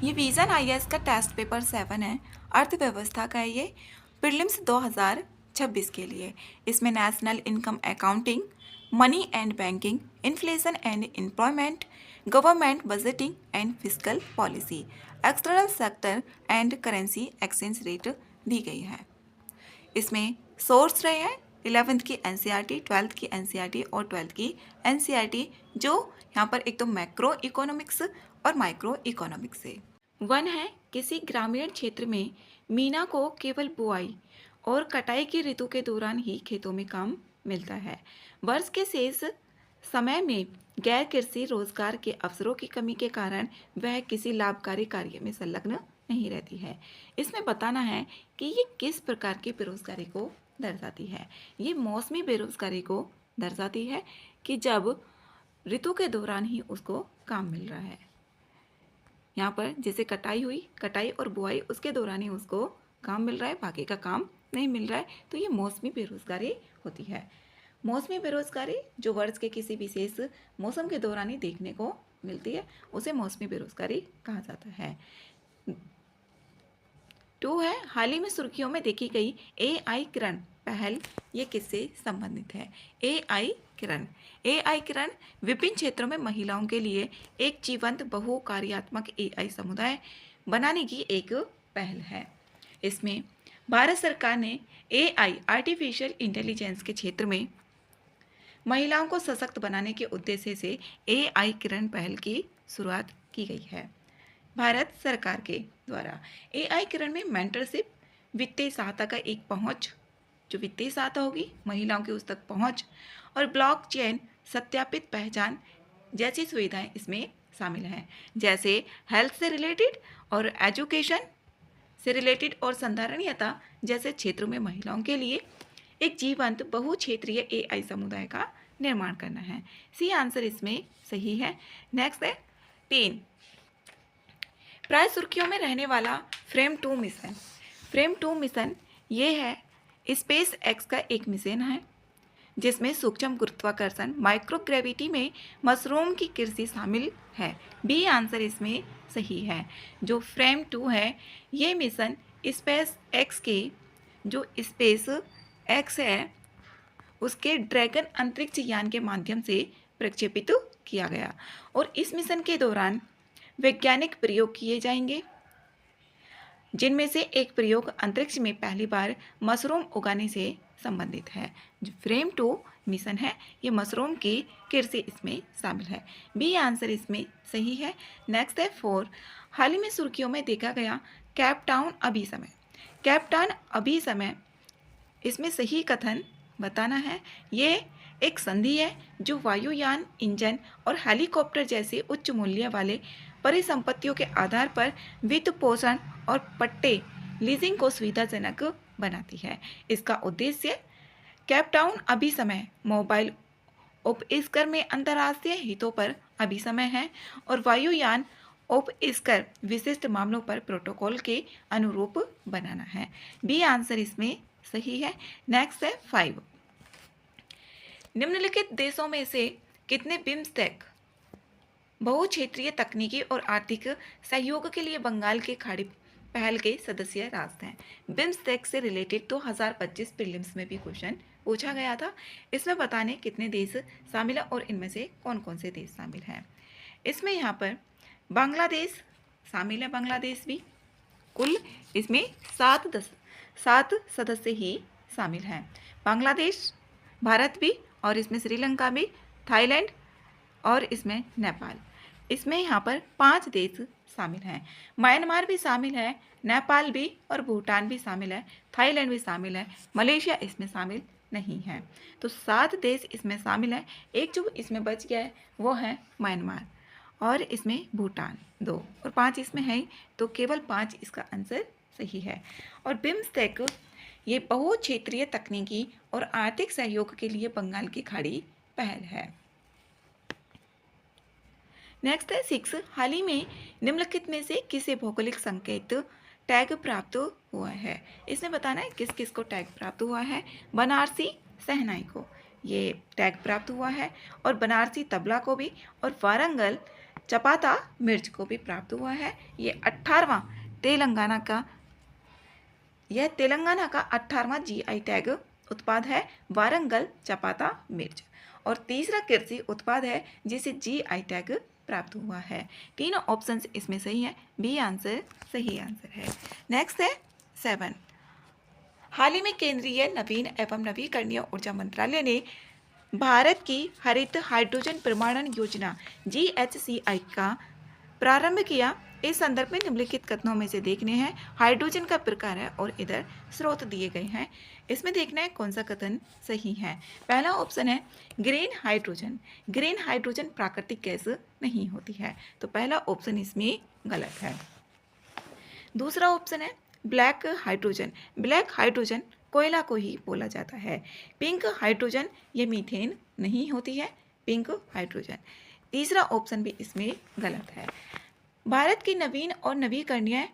ये vision IAS का test paper 7 है। अर्थव्यवस्था का है ये। प्रीलिम्स 2026 के लिए। इसमें national income accounting, money and banking, inflation and employment, government budgeting and fiscal policy, external sector and currency exchange rate दी गई है। इसमें सोर्स रहे हैं 11th की एनसीईआरटी, 12th की एनसीईआरटी और 12th की एनसीईआरटी, जो यहाँ पर एक तो मैक्रो इकोनॉमिक्स और माइक्रो इकोनॉमिक्स से। वन है, किसी ग्रामीण क्षेत्र में मीना को केवल बुआई और कटाई की ऋतु के दौरान ही खेतों में काम मिलता है। वर्ष के शेष समय में गैर कृषि रोजगार के अवसरों की कमी के कारण वह किसी लाभकारी कार्य में संलग्न नहीं रहती है। इसमें बताना है कि ये किस प्रकार की बेरोजगारी को दर्शाती है। ये मौसमी बेरोजगारी को दर्शाती है कि जब ऋतु के दौरान ही उसको काम मिल रहा है। यहाँ पर जैसे कटाई हुई, कटाई और बुआई उसके दौरान ही उसको काम मिल रहा है, बाकी का काम नहीं मिल रहा है, तो ये मौसमी बेरोजगारी होती है। मौसमी बेरोजगारी जो वर्ष के किसी विशेष मौसम के दौरान ही देखने को मिलती है, उसे मौसमी बेरोजगारी कहा जाता है। 2 है, हाल ही में सुर्खियों में देखी गई एआई किरण पहल, ये किससे संबंधित है? एआई किरण। एआई किरण विभिन्न क्षेत्रों में महिलाओं के लिए एक जीवंत बहुकार्यात्मक एआई समुदाय बनाने की एक पहल है। इसमें भारत सरकार ने एआई आर्टिफिशियल इंटेलिजेंस के क्षेत्र में महिलाओं को सशक्त बनाने के उद्देश्य से एआई किरण पहल की शुरुआत की गई है। भारत सरकार के द्वारा एआई किरण में मेंटरशिप, वित्तीय सहायता का एक पहुंच, जो वित्तीय सहायता होगी महिलाओं की उस तक पहुंच, और ब्लॉकचेन सत्यापित पहचान जैसी सुविधाएं इसमें शामिल हैं। जैसे हेल्थ से रिलेटेड और एजुकेशन से रिलेटेड और संधारणीयता जैसे क्षेत्रों में महिलाओं के लिए एक जीवंत बहुक्षेत्रीय एआई समुदाय का निर्माण करना है। सी आंसर इसमें सही है। नेक्स्ट है 3, प्राय सुर्खियों में रहने वाला फ्रेम 2 मिशन। फ्रेम 2 मिशन ये है स्पेस एक्स का एक मिशन है जिसमें सूक्ष्म गुरुत्वाकर्षण माइक्रोग्रेविटी में मशरूम की कृषि शामिल है। बी आंसर इसमें सही है। जो फ्रेम 2 है ये मिशन स्पेस एक्स के, जो स्पेस एक्स है उसके ड्रैगन अंतरिक्ष यान के माध्यम से प्रक्षेपित किया गया, और इस मिशन के दौरान वैज्ञानिक प्रयोग किए जाएंगे, जिनमें से एक प्रयोग अंतरिक्ष में पहली बार मशरूम उगाने से संबंधित है। जो फ्रेम 2 मिशन है ये मशरूम की कृषि इसमें शामिल है। बी आंसर इसमें सही है। नेक्स्ट है 4, हाल ही में सुर्खियों में देखा गया केप टाउन अभी समय। केप टाउन अभी समय, इसमें सही कथन बताना है। ये एक संधि है जो वायुयान, इंजन और हेलीकॉप्टर जैसे उच्च मूल्य वाले परिसंपत्तियों के आधार पर वित्त पोषण और पट्टे लीजिंग को सुविधाजनक बनाती है। इसका उद्देश्य केप टाउन अभी समय मोबाइल उपस्कर में अंतर्राष्ट्रीय हितों पर अभी समय है और वायुयान उपस्कर विशिष्ट मामलों पर प्रोटोकॉल के अनुरूप बनाना है। बी आंसर इसमें सही है। नेक्स्ट है 5, निम्नलिखित देशों में से कितने बिम्स्टेक बहुक्षेत्रीय तकनीकी और आर्थिक सहयोग के लिए बंगाल की खाड़ी पहल के सदस्य राष्ट्र हैं? बिम्स्टेक से रिलेटेड 2025 प्रीलिम्स में भी क्वेश्चन पूछा गया था। इसमें बताने कितने देश शामिल हैं और इनमें से कौन कौन से देश शामिल हैं। इसमें यहाँ पर बांग्लादेश शामिल है, बांग्लादेश भी। कुल इसमें 7 सदस्य ही शामिल हैं। बांग्लादेश, भारत भी, और इसमें श्रीलंका भी, थाईलैंड और इसमें नेपाल। इसमें यहाँ पर 5 देश शामिल हैं। म्यांमार भी शामिल है, नेपाल भी और भूटान भी शामिल है, थाईलैंड भी शामिल है, मलेशिया इसमें शामिल नहीं है। तो 7 देश इसमें शामिल है। एक जो इसमें बच गया है वो है म्यांमार, और इसमें भूटान 2 और 5 इसमें है, तो केवल 5 इसका आंसर सही है। और बिम्स्टेक ये बहुक्षेत्रीय तकनीकी और आर्थिक सहयोग के लिए बंगाल की खाड़ी पहल है। नेक्स्ट है 6, हाल ही में निम्नलिखित में से किसे भौगोलिक संकेत टैग प्राप्त हुआ है? इसमें बताना है किस किस को टैग प्राप्त हुआ है। बनारसी शहनाई को ये टैग प्राप्त हुआ है, और बनारसी तबला को भी, और वारंगल चपाता मिर्च को भी प्राप्त हुआ है। यह तेलंगाना का 18वां जीआई टैग उत्पाद है, वारंगल चपाता मिर्च। और तीसरा कृषि उत्पाद है जिसे जीआई टैग प्राप्त हुआ है। तीनों ऑप्शंस इसमें सही है, बी आंसर सही आंसर है। नेक्स्ट है 7। हाल ही में केंद्रीय नवीन एवं नवीकरणीय ऊर्जा मंत्रालय ने भारत की हरित हाइड्रोजन प्रमाणन योजना GHCI का प्रारंभ किया। इस संदर्भ में निम्नलिखित कथनों में से देखने हैं। हाइड्रोजन का प्रकार है और इधर स्रोत दिए गए हैं। इसमें देखना है कौन सा कथन सही है। पहला ऑप्शन है ग्रीन हाइड्रोजन। ग्रीन हाइड्रोजन प्राकृतिक गैस नहीं होती है, तो पहला ऑप्शन इसमें गलत है। दूसरा ऑप्शन है ब्लैक हाइड्रोजन। ब्लैक हाइड्रोजन कोयला को ही बोला जाता है। पिंक हाइड्रोजन ये मीथेन नहीं होती है, पिंक हाइड्रोजन। तीसरा ऑप्शन भी इसमें गलत है। भारत की नवीन और नवीकरणीय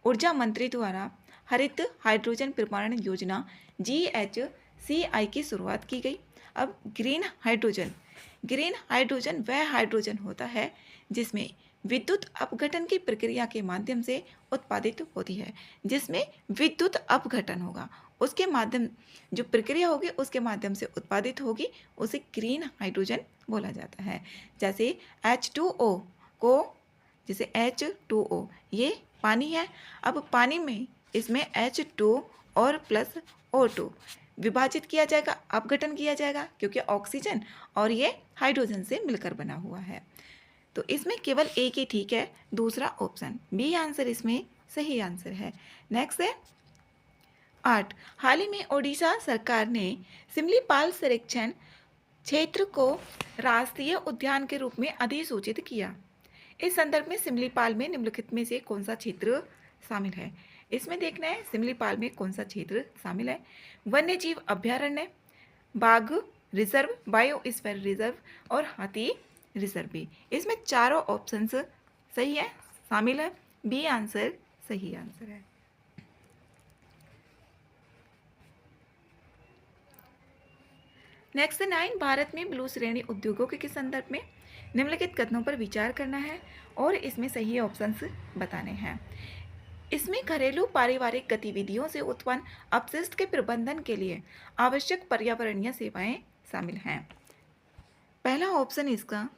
ऊर्जा मंत्री द्वारा हरित हाइड्रोजन प्रमाणन योजना GHCI की शुरुआत की गई। अब ग्रीन हाइड्रोजन वह हाइड्रोजन होता है जिसमें विद्युत अपघटन की प्रक्रिया के माध्यम से उत्पादित होती है। जिसमें विद्युत अपघटन होगा, उसके माध्यम जो प्रक्रिया होगी उसके माध्यम से उत्पादित होगी, उसे ग्रीन हाइड्रोजन बोला जाता है। जैसे H2O को, जैसे H2O ये पानी है। अब पानी में इसमें H2 और प्लस O2 विभाजित किया जाएगा, अपघटन किया जाएगा, क्योंकि ऑक्सीजन और ये हाइड्रोजन से मिलकर बना हुआ है। तो इसमें केवल एक ही ठीक है, दूसरा ऑप्शन बी आंसर इसमें सही आंसर है। नेक्स्ट है 8। हाल ही में ओडिशा सरकार ने सिमलीपाल संरक्षण क्षेत्र को राष्ट्रीय उद्यान के रूप में अधिसूचित किया। इस संदर्भ में सिमलीपाल में निम्नलिखित में से कौन सा क्षेत्र शामिल है। इसमें देखना है सिमलीपाल में कौन सा क्षेत्र शामिल है। वन्य जीव अभ्यारण्य, बाघ रिजर्व, बायोस्फीयर रिजर्व और हाथी रिजर्व भी। इसमें चारों ऑप्शंस सही है, शामिल है, बी आंसर सही आंसर है। नेक्स्ट 9। भारत में ब्लू श्रेणी उद्योगों के संदर्भ में निम्नलिखित कथनों पर विचार करना है और इसमें सही ऑप्शंस बताने हैं। इसमें घरेलू पारिवारिक गतिविधियों से उत्पन्न अपशिष्ट के प्रबंधन के लिए आवश्यक पर्यावरणीय सेवाएं शामिल हैं। पहला ऑप्शन इसका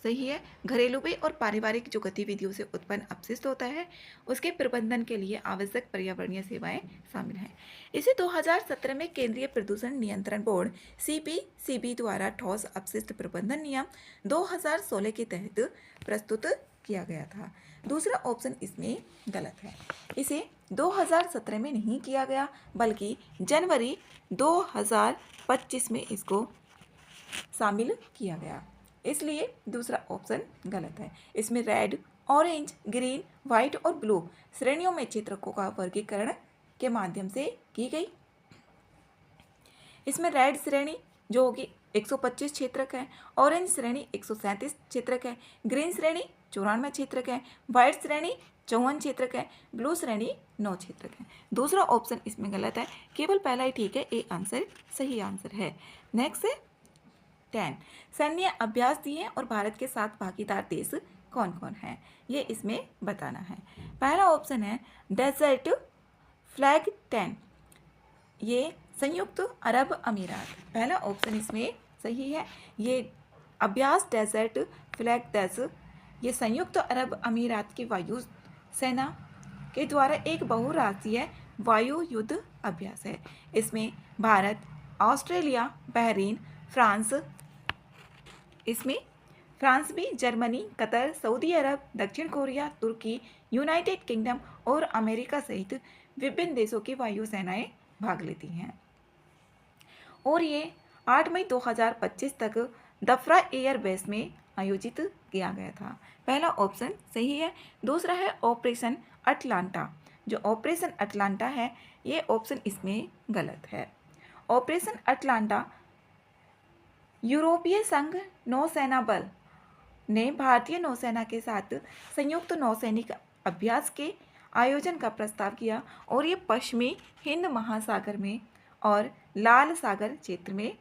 सही है। घरेलू भी और पारिवारिक जो गतिविधियों से उत्पन्न अपशिष्ट होता है उसके प्रबंधन के लिए आवश्यक पर्यावरणीय सेवाएं शामिल हैं। इसे 2017 में केंद्रीय प्रदूषण नियंत्रण बोर्ड CPCB द्वारा ठोस अपशिष्ट प्रबंधन नियम 2016 के तहत प्रस्तुत किया गया था। दूसरा ऑप्शन इसमें गलत है। इसे 2017 में नहीं किया गया बल्कि जनवरी 2025 में इसको शामिल किया गया, इसलिए दूसरा ऑप्शन गलत है। इसमें रेड, ऑरेंज, ग्रीन, व्हाइट और ब्लू श्रेणियों में चित्रकों का वर्गीकरण के माध्यम से की गई। इसमें रेड श्रेणी जो होगी 125 क्षेत्रक है, ऑरेंज श्रेणी 137 क्षेत्रक है, ग्रीन श्रेणी 94 क्षेत्रक है, व्हाइट श्रेणी 54 क्षेत्रक है, ब्लू श्रेणी 9 क्षेत्रक है। दूसरा ऑप्शन इसमें गलत है, केवल पहला ही ठीक है, ए आंसर सही आंसर है। नेक्स्ट है 10। सैन्य अभ्यास दिए और भारत के 7 भागीदार देश कौन कौन हैं, ये इसमें बताना है। पहला ऑप्शन है डेजर्ट फ्लैग 10, ये संयुक्त अरब अमीरात। पहला ऑप्शन इसमें सही है। ये अभ्यास डेजर्ट फ्लैग 10 ये संयुक्त अरब अमीरात की वायु सेना के द्वारा एक बहुराष्ट्रीय वायु युद्ध अभ्यास है। इसमें भारत, ऑस्ट्रेलिया, बहरीन, फ्रांस, इसमें फ्रांस भी, जर्मनी, कतर, सऊदी अरब, दक्षिण कोरिया, तुर्की, यूनाइटेड किंगडम और अमेरिका सहित विभिन्न देशों की वायु सेनाएं भाग लेती हैं। और ये 8 मई 2025 तक दफरा एयर बेस में आयोजित किया गया था। पहला ऑप्शन सही है। दूसरा है ऑपरेशन अटलांटा। जो ऑपरेशन अटलांटा है ये ऑप्शन इसमें गलत है। ऑपरेशन अटलांटा यूरोपीय संघ नौसेना बल ने भारतीय नौसेना के साथ संयुक्त नौसैनिक अभ्यास के आयोजन का प्रस्ताव किया और ये पश्चिमी हिंद महासागर में और लाल सागर क्षेत्र में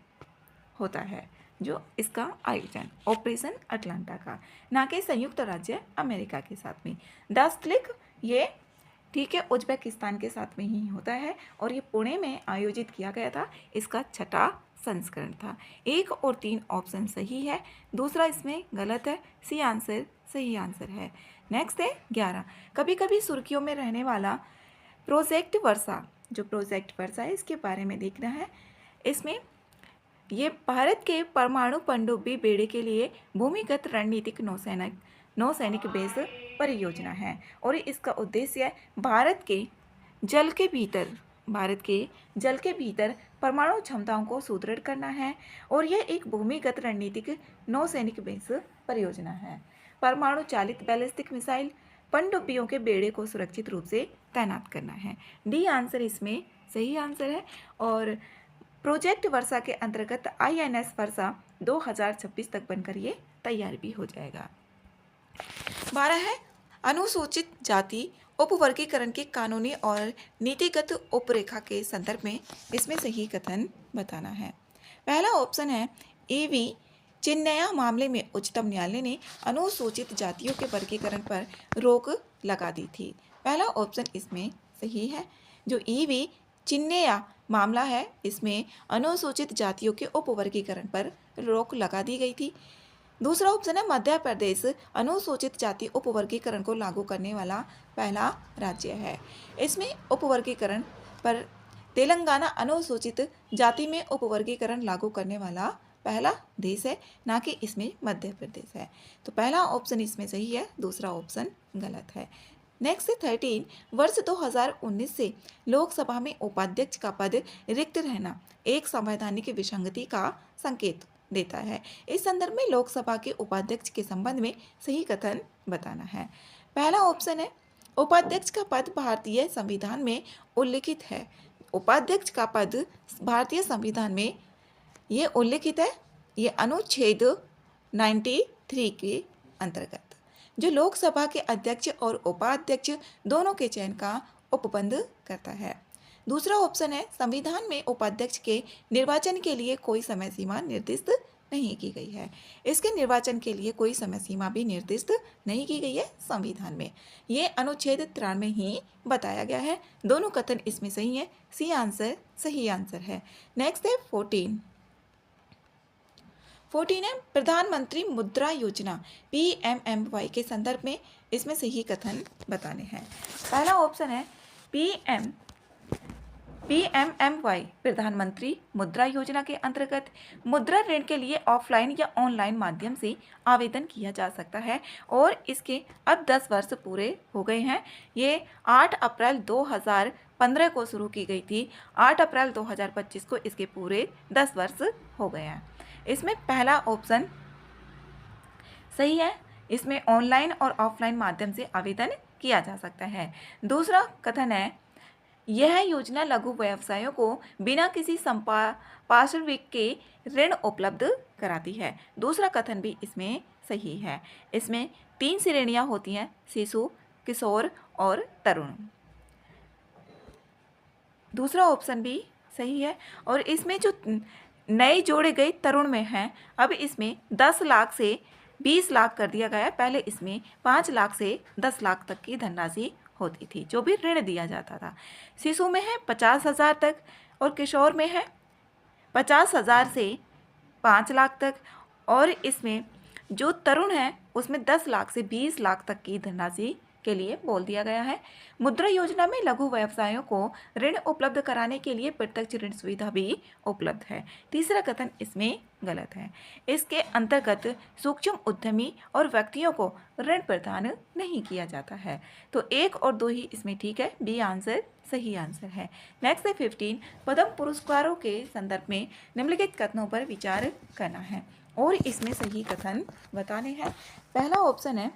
होता है। जो इसका आयोजन ऑपरेशन अटलांटा का, ना कि संयुक्त राज्य अमेरिका के साथ में। 10 क्लिक ये ठीक है उज्बेकिस्तान के साथ में ही होता है और ये पुणे में आयोजित किया गया था। इसका 6वां संस्करण था। 1 और 3 ऑप्शन सही है, दूसरा इसमें गलत है। सी आंसर सही आंसर है। नेक्स्ट है 11, कभी कभी सुर्खियों में रहने वाला प्रोजेक्ट वर्षा। जो प्रोजेक्ट वर्षा है इसके बारे में देखना है। इसमें ये भारत के परमाणु पनडुब्बी बेड़े के लिए भूमिगत रणनीतिक नौसैनिक बेस परियोजना है और इसका उद्देश्य है भारत के जल के भीतर परमाणु क्षमताओं को सुदृढ़ करना है और यह एक भूमिगत रणनीतिक नौसैनिक बेस परियोजना है। परमाणु चालित बैलिस्टिक मिसाइल पनडुब्बियों के बेड़े को सुरक्षित रूप से तैनात करना है। डी आंसर इसमें सही आंसर है। और प्रोजेक्ट वर्षा के अंतर्गत INS वर्षा 2026 तक बनकर ये तैयार भी हो जाएगा। 12 है अनुसूचित जाति उपवर्गीकरण की कानूनी और नीतिगत उपरेखा के संदर्भ में इसमें सही कथन बताना है। पहला ऑप्शन है AV चिन्नया मामले में उच्चतम न्यायालय ने अनुसूचित जातियों के वर्गीकरण पर रोक लगा दी थी। पहला ऑप्शन इसमें सही है। जो EV चिन्नया मामला है इसमें अनुसूचित जातियों के उपवर्गीकरण पर रोक लगा दी गई थी। दूसरा ऑप्शन है मध्य प्रदेश अनुसूचित जाति उपवर्गीकरण को लागू करने वाला पहला राज्य है। इसमें उपवर्गीकरण पर तेलंगाना अनुसूचित जाति में उपवर्गीकरण लागू करने वाला पहला देश है, ना कि इसमें मध्य प्रदेश है। तो पहला ऑप्शन इसमें सही है, दूसरा ऑप्शन गलत है। नेक्स्ट 13, वर्ष 2019 से लोकसभा में उपाध्यक्ष का पद रिक्त रहना एक संवैधानिक विसंगति का संकेत देता है। इस संदर्भ में लोकसभा के उपाध्यक्ष के संबंध में सही कथन बताना है। पहला ऑप्शन है उपाध्यक्ष का पद भारतीय संविधान में उल्लिखित है। उपाध्यक्ष का पद भारतीय संविधान में ये उल्लिखित है, ये अनुच्छेद 93 के अंतर्गत, जो लोकसभा के अध्यक्ष और उपाध्यक्ष दोनों के चयन का उपबंध करता है। दूसरा ऑप्शन है संविधान में उपाध्यक्ष के निर्वाचन के लिए कोई समय सीमा निर्दिष्ट नहीं की गई है। इसके निर्वाचन के लिए कोई समय सीमा भी निर्दिष्ट नहीं की गई है संविधान में। ये अनुच्छेद 93 ही बताया गया है। दोनों कथन इसमें सही है। सी आंसर सही आंसर है। नेक्स्ट है 14 है प्रधानमंत्री मुद्रा योजना PMMY के संदर्भ में इसमें सही कथन बताने हैं। पहला ऑप्शन है PMMY प्रधानमंत्री मुद्रा योजना के अंतर्गत मुद्रा ऋण के लिए ऑफलाइन या ऑनलाइन माध्यम से आवेदन किया जा सकता है और इसके अब 10 वर्ष पूरे हो गए हैं। ये 8 अप्रैल 2015 को शुरू की गई थी। 8 अप्रैल 2025 को इसके पूरे 10 वर्ष हो गए हैं। इसमें पहला ऑप्शन सही है। इसमें ऑनलाइन और ऑफलाइन माध्यम से आवेदन किया जा सकता है। दूसरा कथन है यह योजना लघु व्यवसायों को बिना किसी पार्श्विक के ऋण उपलब्ध कराती है। दूसरा कथन भी इसमें सही है। इसमें 3 श्रेणियां होती हैं, शिशु, किशोर और तरुण। दूसरा ऑप्शन भी सही है। और इसमें जो नए जोड़े गए तरुण में हैं, अब इसमें 10 लाख से 20 लाख कर दिया गया है। पहले इसमें 5 लाख से 10 लाख तक की धनराशि होती थी जो भी ऋण दिया जाता था। शिशु में है 50,000 तक और किशोर में है 50,000 से 5 लाख तक। और इसमें जो तरुण है उसमें 10 लाख से 20 लाख तक की धनराशि के लिए बोल दिया गया है। मुद्रा योजना में लघु व्यवसायों को ऋण उपलब्ध कराने के लिए प्रत्यक्ष ऋण सुविधा भी उपलब्ध है। तीसरा कथन इसमें गलत है। इसके अंतर्गत सूक्ष्म उद्यमी और व्यक्तियों को ऋण प्रदान नहीं किया जाता है। तो 1 और 2 ही इसमें ठीक है। बी आंसर सही आंसर है। नेक्स्ट है 15, पद्म पुरस्कारों के संदर्भ में निम्नलिखित कथनों पर विचार करना है और इसमें सही कथन बताने हैं। पहला ऑप्शन है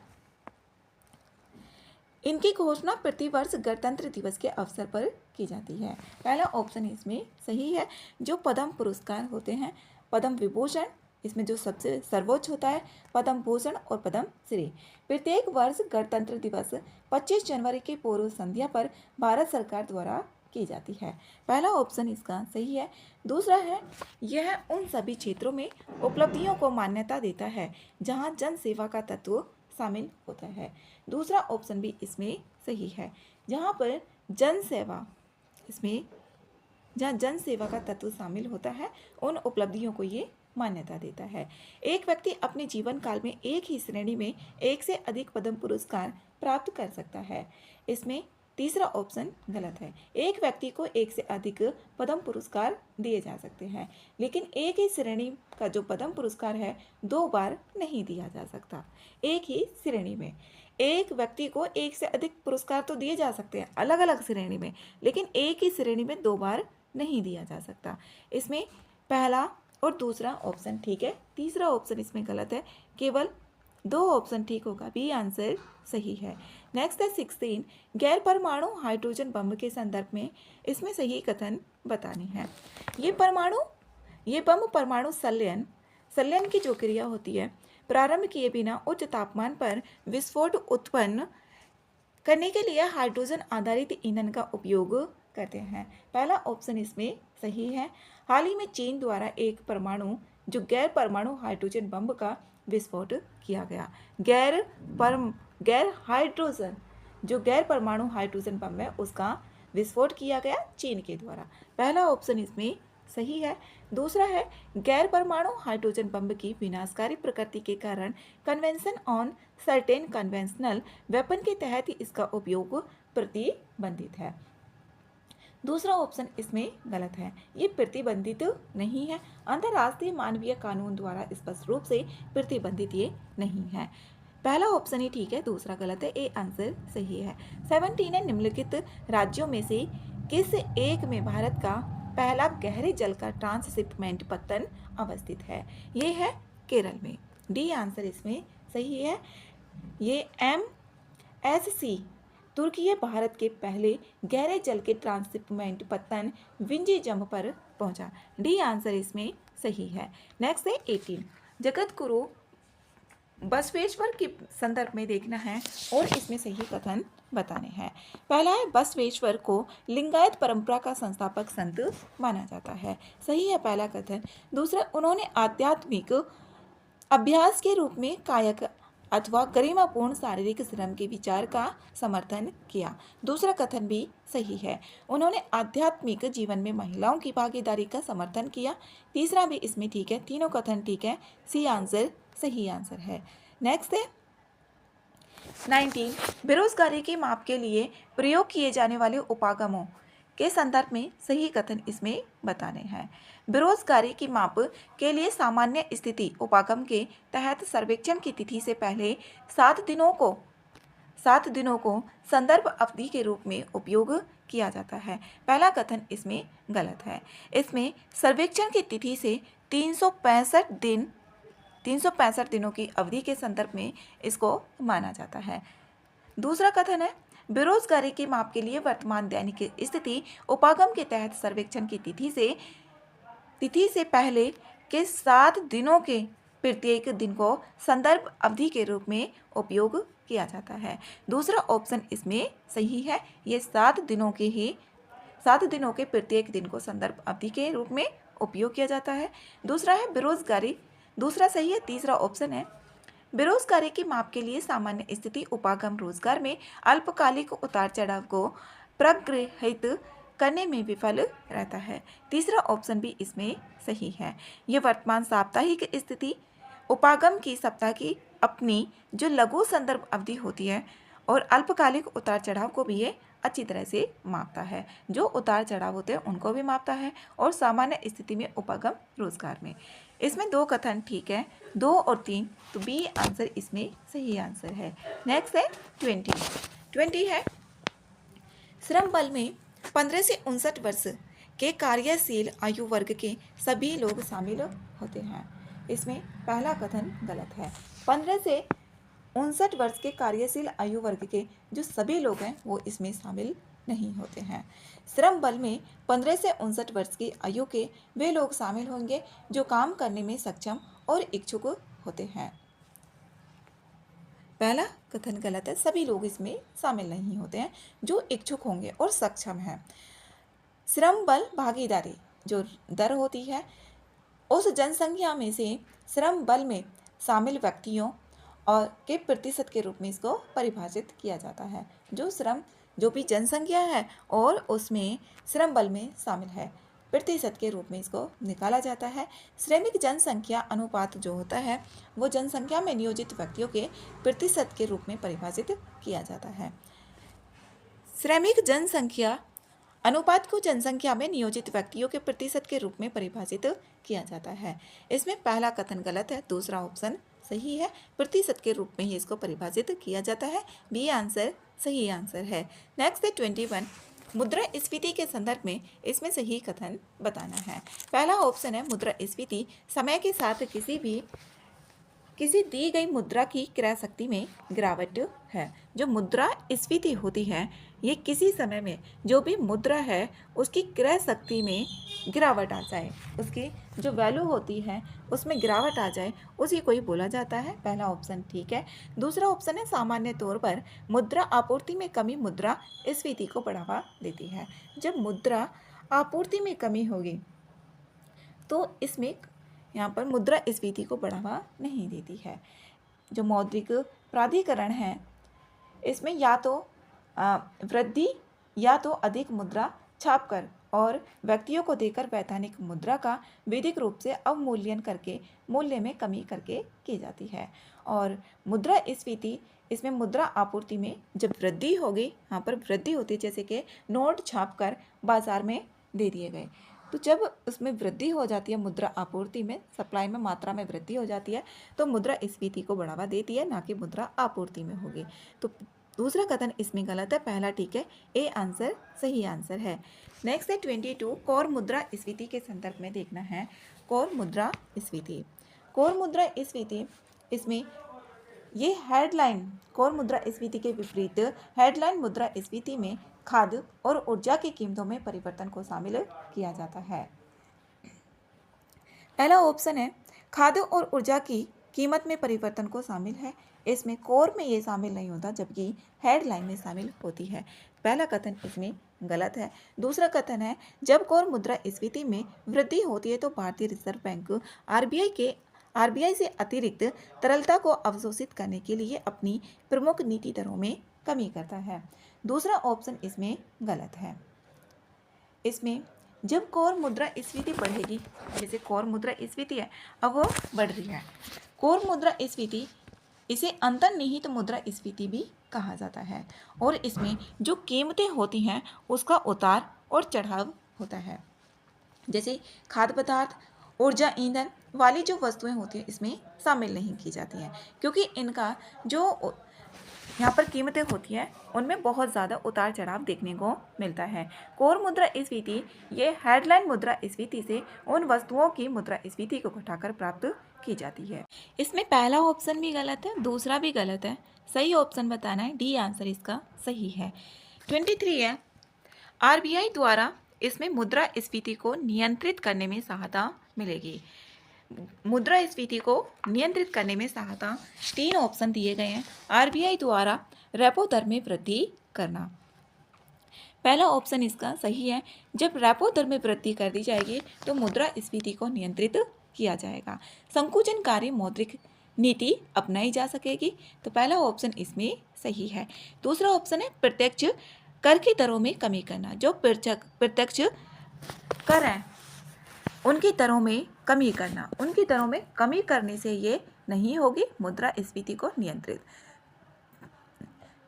इनकी घोषणा प्रतिवर्ष गणतंत्र दिवस के अवसर पर की जाती है। पहला ऑप्शन इसमें सही है। जो पद्म पुरस्कार होते हैं, पद्म विभूषण इसमें जो सबसे सर्वोच्च होता है, पद्म भूषण और पद्म श्री, प्रत्येक वर्ष गणतंत्र दिवस 25 जनवरी की पूर्व संध्या पर भारत सरकार द्वारा की जाती है। पहला ऑप्शन इसका सही है। दूसरा है, यह उन सभी क्षेत्रों में उपलब्धियों को मान्यता देता है जहां जन सेवा का तत्व शामिल होता है। दूसरा ऑप्शन भी इसमें सही है, जहां पर जन सेवा इसमें जहाँ जन सेवा का तत्व शामिल होता है, उन उपलब्धियों को ये मान्यता देता है। एक व्यक्ति अपने जीवन काल में एक ही श्रेणी में एक से अधिक पद्म पुरस्कार प्राप्त कर सकता है। इसमें तीसरा ऑप्शन गलत है। एक व्यक्ति को एक से अधिक पद्म पुरस्कार दिए जा सकते हैं, लेकिन एक ही श्रेणी का जो पद्म पुरस्कार है 2 बार नहीं दिया जा सकता। एक ही श्रेणी में एक व्यक्ति को एक से अधिक पुरस्कार तो दिए जा सकते हैं अलग अलग श्रेणी में, लेकिन एक ही श्रेणी में 2 बार नहीं दिया जा सकता। इसमें पहला और दूसरा ऑप्शन ठीक है, तीसरा ऑप्शन इसमें गलत है। केवल 2 ऑप्शन ठीक होगा, बी आंसर सही है। नेक्स्ट है 16, गैर परमाणु हाइड्रोजन बम के संदर्भ में इसमें सही कथन बतानी है। ये बम परमाणु संलयन की जो क्रिया होती है, प्रारंभ किए बिना उच्च तापमान पर विस्फोट उत्पन्न करने के लिए हाइड्रोजन आधारित ईंधन का उपयोग करते हैं। पहला ऑप्शन इसमें सही है। हाल ही में चीन द्वारा एक गैर परमाणु हाइड्रोजन बम का विस्फोट किया गया। गैर परमाणु हाइड्रोजन बम है उसका विस्फोट किया गया चीन के द्वारा। पहला ऑप्शन इसमें सही है। दूसरा है, गैर परमाणु हाइड्रोजन बम की विनाशकारी प्रकृति के कारण convention on certain conventional weapon के तहत इसका उपयोग प्रतिबंधित है। दूसरा ऑप्शन इसमें गलत है, ये प्रतिबंधित नहीं है। अंतर्राष्ट्रीय मानवीय कानून द्वारा स्पष्ट रूप से प्रतिबंधित ये नहीं है। पहला ऑप्शन ही ठीक है, दूसरा गलत है, ए आंसर सही है। 17 है, निम्नलिखित राज्यों में से किस एक में भारत का पहला गहरे जल का ट्रांसशिपमेंट पत्तन अवस्थित है? ये है केरल में, डी आंसर इसमें सही है। ये MSC तुर्की भारत के पहले गहरे जल के ट्रांसशिपमेंट पत्तन विंजीजम पर पहुंचा, डी आंसर इसमें सही है। नेक्स्ट है 18, जगत गुरु बसवेश्वर के संदर्भ में देखना है और इसमें सही कथन बताने हैं। पहला है, बसवेश्वर को लिंगायत परंपरा का संस्थापक संत माना जाता है, सही है पहला कथन। दूसरा, उन्होंने आध्यात्मिक अभ्यास के रूप में कायक अथवा गरिमापूर्ण शारीरिक श्रम के विचार का समर्थन किया, दूसरा कथन भी सही है। उन्होंने आध्यात्मिक जीवन में महिलाओं की भागीदारी का समर्थन किया, तीसरा भी इसमें ठीक है, तीनों कथन ठीक है, सी आंसर सही आंसर है। नेक्स्ट है 19, बेरोजगारी के माप के लिए प्रयोग किए जाने वाले उपागमों के संदर्भ में सही कथन इसमें बताने हैं। बेरोजगारी की माप के लिए सामान्य स्थिति उपागम के तहत सर्वेक्षण की तिथि से पहले 7 दिनों को संदर्भ अवधि के रूप में उपयोग किया जाता है, पहला कथन इसमें गलत है। इसमें सर्वेक्षण की तिथि से 365 दिनों की अवधि के संदर्भ में इसको माना जाता है। दूसरा कथन है, बेरोजगारी के माप के लिए वर्तमान दैनिक स्थिति उपागम के तहत सर्वेक्षण की तिथि से पहले के 7 दिनों के प्रत्येक दिन को संदर्भ अवधि के रूप में उपयोग किया जाता है, दूसरा ऑप्शन इसमें सही है। ये 7 दिनों के प्रत्येक दिन को संदर्भ अवधि के रूप में उपयोग किया जाता है। दूसरा है बेरोजगारी, दूसरा सही है, तीसरा ऑप्शन है बेरोजगारी के माप के लिए सामान्य स्थिति उपागम रोजगार में अल्पकालिक उतार चढ़ाव को प्रग्रहित करने में विफल रहता है, तीसरा ऑप्शन भी इसमें सही है। यह वर्तमान साप्ताहिक स्थिति उपागम की सप्ताह की अपनी जो लघु संदर्भ अवधि होती है और अल्पकालिक उतार चढ़ाव को भी ये अच्छी तरह से मापता है, जो उतार चढ़ाव होते हैं उनको भी मापता है और सामान्य स्थिति में उपागम रोजगार में। इसमें 2 कथन ठीक है, 2 और 3, तो बी आंसर इसमें सही आंसर है। नेक्स्ट है 20 है, श्रम बल में 15 से 59 वर्ष के कार्यशील आयु वर्ग के सभी लोग शामिल होते हैं, इसमें पहला कथन गलत है। 15 से 59 वर्ष के कार्यशील आयु वर्ग के जो सभी लोग हैं वो इसमें शामिल नहीं होते हैं। श्रम बल में 15 से 59 वर्ष की आयु के वे लोग शामिल होंगे जो काम करने में सक्षम और इच्छुक होते हैं, पहला कथन गलत है, सभी लोग इसमें शामिल नहीं होते हैं जो इच्छुक होंगे और सक्षम हैं। श्रम बल भागीदारी जो दर होती है, उस जनसंख्या में से श्रम बल में शामिल व्यक्तियों और के प्रतिशत के रूप में इसको परिभाषित किया जाता है। जो भी जनसंख्या है और उसमें श्रम बल में शामिल है, प्रतिशत के रूप में इसको निकाला जाता है। श्रमिक जनसंख्या अनुपात जो होता है वो जनसंख्या में नियोजित व्यक्तियों के प्रतिशत के रूप में परिभाषित किया जाता है। श्रमिक जनसंख्या अनुपात को जनसंख्या में नियोजित व्यक्तियों के प्रतिशत के रूप में परिभाषित किया जाता है। इसमें पहला कथन गलत है, दूसरा ऑप्शन सही है। प्रतिशत के रूप में ही इसको परिभाषित किया जाता है। बी आंसर सही आंसर है। नेक्स्ट है 21, मुद्रास्फीति के संदर्भ में इसमें सही कथन बताना है। पहला ऑप्शन है मुद्रास्फीति समय के साथ किसी दी गई मुद्रा की क्रय शक्ति में गिरावट है। जो मुद्रास्फीति होती है ये किसी समय में जो भी मुद्रा है उसकी क्रय शक्ति में गिरावट आ जाए, उसकी जो वैल्यू होती है उसमें गिरावट आ जाए, उसी को ही बोला जाता है। पहला ऑप्शन ठीक है। दूसरा ऑप्शन है सामान्य तौर पर मुद्रा आपूर्ति में कमी मुद्रास्फीति को बढ़ावा देती है। जब मुद्रा आपूर्ति में कमी होगी तो इसमें यहाँ पर मुद्रास्फीति को बढ़ावा नहीं देती है। जो मौद्रिक प्राधिकरण है इसमें या तो वृद्धि या तो अधिक मुद्रा छापकर और व्यक्तियों को देकर वैधानिक मुद्रा का विधिक रूप से अवमूल्यन करके मूल्य में कमी करके की जाती है। और मुद्रास्फीति इसमें मुद्रा आपूर्ति में जब वृद्धि होगी, यहाँ पर वृद्धि होती है जैसे कि नोट छापकर बाजार में दे दिए गए, तो जब उसमें वृद्धि हो जाती है मुद्रा आपूर्ति में, सप्लाई में मात्रा में वृद्धि हो जाती है तो मुद्रास्फीति को बढ़ावा देती है, ना कि मुद्रा आपूर्ति में होगी। तो दूसरा कथन इसमें गलत है, पहला ठीक है। ए आंसर सही आंसर है। नेक्स्ट है 22, कौर मुद्रास्फीति के संदर्भ में देखना है। कौर मुद्रास्फीति इसमें ये हेडलाइन कौर मुद्रास्फीति के विपरीत हेडलाइन मुद्रास्फीति में खाद्य और ऊर्जा की कीमतों में परिवर्तन को शामिल किया जाता है। पहला ऑप्शन है खाद्य और ऊर्जा की कीमत में परिवर्तन को शामिल है। इसमें कोर में ये शामिल नहीं होता जबकि हेडलाइन में शामिल होती है। पहला कथन इसमें गलत है। दूसरा कथन है जब कोर मुद्रास्फीति में वृद्धि होती है तो भारतीय रिजर्व बैंक आरबीआई से अतिरिक्त तरलता को अवशोषित करने के लिए अपनी प्रमुख नीति दरों में कमी करता है। दूसरा ऑप्शन इसमें गलत है। इसमें जब कोर मुद्रास्फीति बढ़ेगी, जैसे कोर मुद्रास्फीति है अब वो बढ़ रही है, कोर मुद्रास्फीति इसे अंतर्निहित मुद्रास्फीति भी कहा जाता है। और इसमें जो कीमतें होती हैं उसका उतार और चढ़ाव होता है। जैसे खाद्य पदार्थ, ऊर्जा, ईंधन वाली जो वस्तुएं होती हैं इसमें शामिल नहीं की जाती हैं, क्योंकि इनका जो यहाँ पर कीमतें होती हैं उनमें बहुत ज़्यादा उतार चढ़ाव देखने को मिलता है। कोर मुद्रास्फीति ये हेडलाइन मुद्रास्फीति से उन वस्तुओं की मुद्रास्फीति को घटाकर प्राप्त की जाती है। इसमें पहला ऑप्शन भी गलत है, दूसरा भी गलत है। सही ऑप्शन बताना है, डी आंसर इसका सही है। 23 है आरबीआई द्वारा इसमें मुद्रास्फीति को नियंत्रित करने में सहायता मिलेगी। मुद्रास्फीति को नियंत्रित करने में सहायता 3 ऑप्शन दिए गए हैं। आरबीआई द्वारा रेपो दर में वृद्धि करना, पहला ऑप्शन इसका सही है। जब रेपो दर में वृद्धि कर दी जाएगी तो मुद्रास्फीति को नियंत्रित किया जाएगा। संकुचनकारी मौद्रिक नीति अपनाई जा सकेगी, तो पहला ऑप्शन इसमें सही है। दूसरा ऑप्शन है प्रत्यक्ष कर की दरों में कमी करना। जो प्रत्यक्ष कर है उनकी दरों में कमी करना, उनकी दरों में कमी करने से ये नहीं होगी मुद्रास्फीति को नियंत्रित।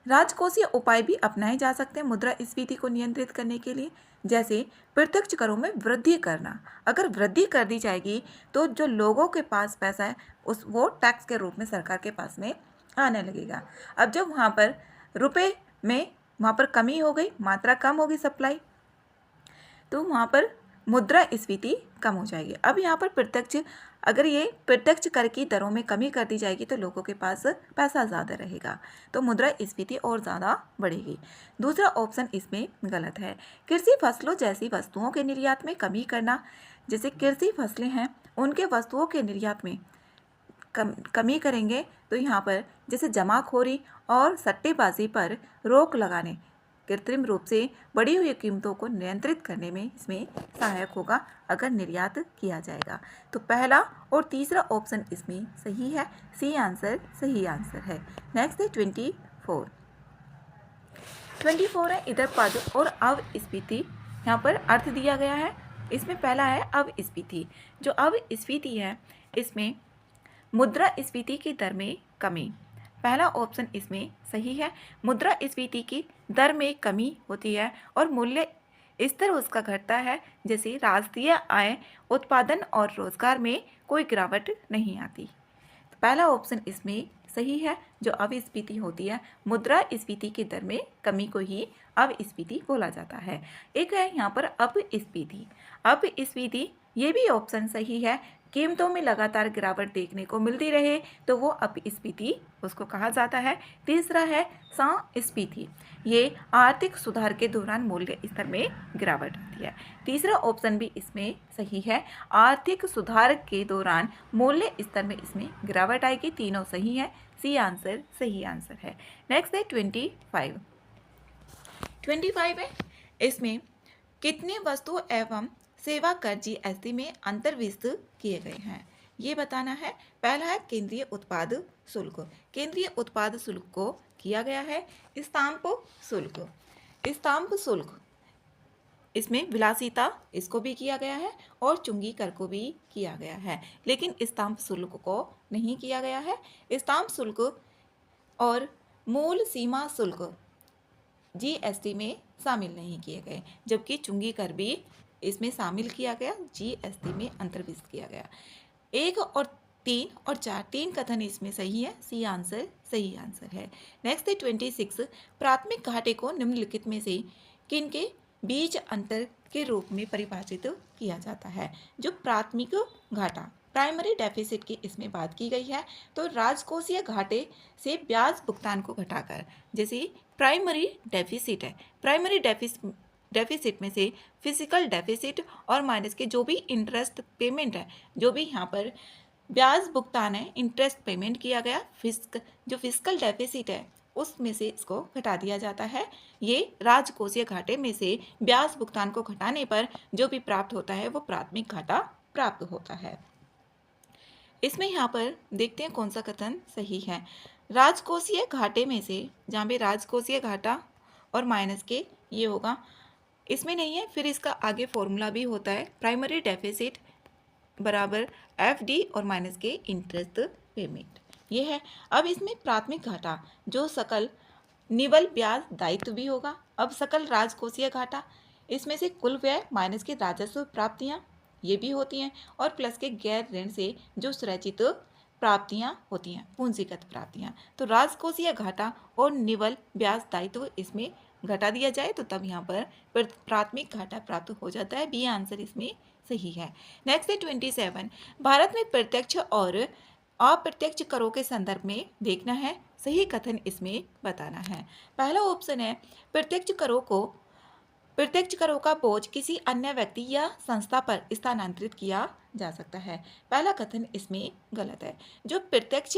राजकोषीय उपाय भी अपनाए जा सकते हैं मुद्रास्फीति को नियंत्रित करने के लिए, जैसे प्रत्यक्ष करों में वृद्धि करना। अगर वृद्धि कर दी जाएगी तो जो लोगों के पास पैसा है वो टैक्स के रूप में सरकार के पास में आने लगेगा। अब जब वहाँ पर रुपए में वहाँ पर कमी हो गई, मात्रा कम होगी सप्लाई, तो वहाँ पर मुद्रास्फीति कम हो जाएगी। अब यहाँ पर अगर ये प्रत्यक्ष कर की दरों में कमी कर दी जाएगी तो लोगों के पास पैसा ज़्यादा रहेगा, तो मुद्रास्फीति और ज़्यादा बढ़ेगी। दूसरा ऑप्शन इसमें गलत है। कृषि फसलों जैसी वस्तुओं के निर्यात में कमी करना, जैसे कृषि फसलें हैं उनके वस्तुओं के निर्यात में कमी करेंगे तो यहाँ पर जैसे जमाखोरी और सट्टेबाजी पर रोक लगाने कृत्रिम रूप से बढ़ी हुई कीमतों को नियंत्रित करने में इसमें सहायक होगा अगर निर्यात किया जाएगा। तो पहला और तीसरा ऑप्शन इसमें सही है, सी आंसर सही आंसर है। नेक्स्ट है 24। 24 है इधर पद और अवस्फीति, यहाँ पर अर्थ दिया गया है। इसमें पहला है अवस्फीति। जो अवस्फीति है इसमें मुद्रास्फीति की दर में कमी, पहला ऑप्शन इसमें सही है। मुद्रास्फीति की दर में कमी होती है और मूल्य स्तर उसका घटता है, जैसे राष्ट्रीय आय, उत्पादन और रोजगार में कोई गिरावट नहीं आती। तो पहला ऑप्शन इसमें सही है। जो अवस्फीति होती है, मुद्रास्फीति की दर में कमी को ही अवस्फीति बोला जाता है। एक है यहाँ पर अपस्फीति। अपस्फीति ये भी ऑप्शन सही है। कीमतों में लगातार गिरावट देखने को मिलती रहे तो वो अपस्फीति उसको कहा जाता है। तीसरा है संस्फीति, ये आर्थिक सुधार के दौरान मूल्य स्तर में गिरावट आती है। तीसरा ऑप्शन भी इसमें सही है, आर्थिक सुधार के दौरान मूल्य स्तर में इसमें गिरावट आएगी। तीनों सही है, सी आंसर सही आंसर है। नेक्स्ट है 25। 25 है इसमें कितने वस्तु एवं सेवा कर जीएसटी में अंतर्भुक्त किए गए हैं, ये बताना है। पहला है केंद्रीय उत्पाद शुल्क। केंद्रीय उत्पाद शुल्क को किया गया है स्टाम्प शुल्क। स्टाम्प शुल्क इसमें विलासिता इसको भी किया गया है और चुंगी कर को भी किया गया है, लेकिन स्टाम्प शुल्क को नहीं किया गया है। स्टाम्प शुल्क और मूल सीमा शुल्क जीएसटी में शामिल नहीं किए गए, जबकि चुंगी कर भी इसमें शामिल किया गया, जीएसटी में अंतर्भुक्त किया गया। 1 और 3 और 4 तीन कथन इसमें सही है, सी आंसर सही आंसर है। नेक्स्ट है 26। प्राथमिक घाटे को निम्नलिखित में से किनके बीच अंतर के रूप में परिभाषित किया जाता है। जो प्राथमिक घाटा प्राइमरी डेफिसिट की इसमें बात की गई है, तो राजकोषीय घाटे से ब्याज भुगतान को घटाकर, जैसे प्राइमरी डेफिसिट है, प्राइमरी डेफिसिट में से फिजिकल डेफिसिट और माइनस के जो भी इंटरेस्ट पेमेंट है, जो भी यहाँ पर ब्याज भुगतान है, इंटरेस्ट पेमेंट किया गया, जो फिजिकल डेफिसिट है उसमें से इसको घटा दिया जाता है। ये राजकोषीय घाटे में से ब्याज भुगतान को घटाने पर जो भी प्राप्त होता है वो प्राथमिक घाटा प्राप्त होता है। इसमें यहाँ पर देखते हैं कौन सा कथन सही है। राजकोषीय घाटे में से, जहाँ पे राजकोषीय घाटा और माइनस के ये होगा, इसमें नहीं है। फिर इसका आगे फॉर्मूला भी होता है, प्राइमरी डेफिसिट बराबर एफडी और माइनस के इंटरेस्ट पेमेंट, ये है। अब इसमें प्राथमिक घाटा जो सकल निवल ब्याज दायित्व भी होगा। अब सकल राजकोषीय घाटा, इसमें से कुल व्यय माइनस के राजस्व प्राप्तियां ये भी होती हैं, और प्लस के गैर ऋण से जो संरचित प्राप्तियां होती हैं, पूंजीगत प्राप्तियां। तो राजकोषीय घाटा और निवल ब्याज दायित्व इसमें घटा दिया जाए तो तब यहाँ पर प्राथमिक घाटा प्राप्त हो जाता है। बी आंसर इसमें सही है। नेक्स्ट है 27। भारत में प्रत्यक्ष और अप्रत्यक्ष करों के संदर्भ में देखना है, सही कथन इसमें बताना है। पहला ऑप्शन है प्रत्यक्ष करों का बोझ किसी अन्य व्यक्ति या संस्था पर स्थानांतरित किया जा सकता है। पहला कथन इसमें गलत है। जो प्रत्यक्ष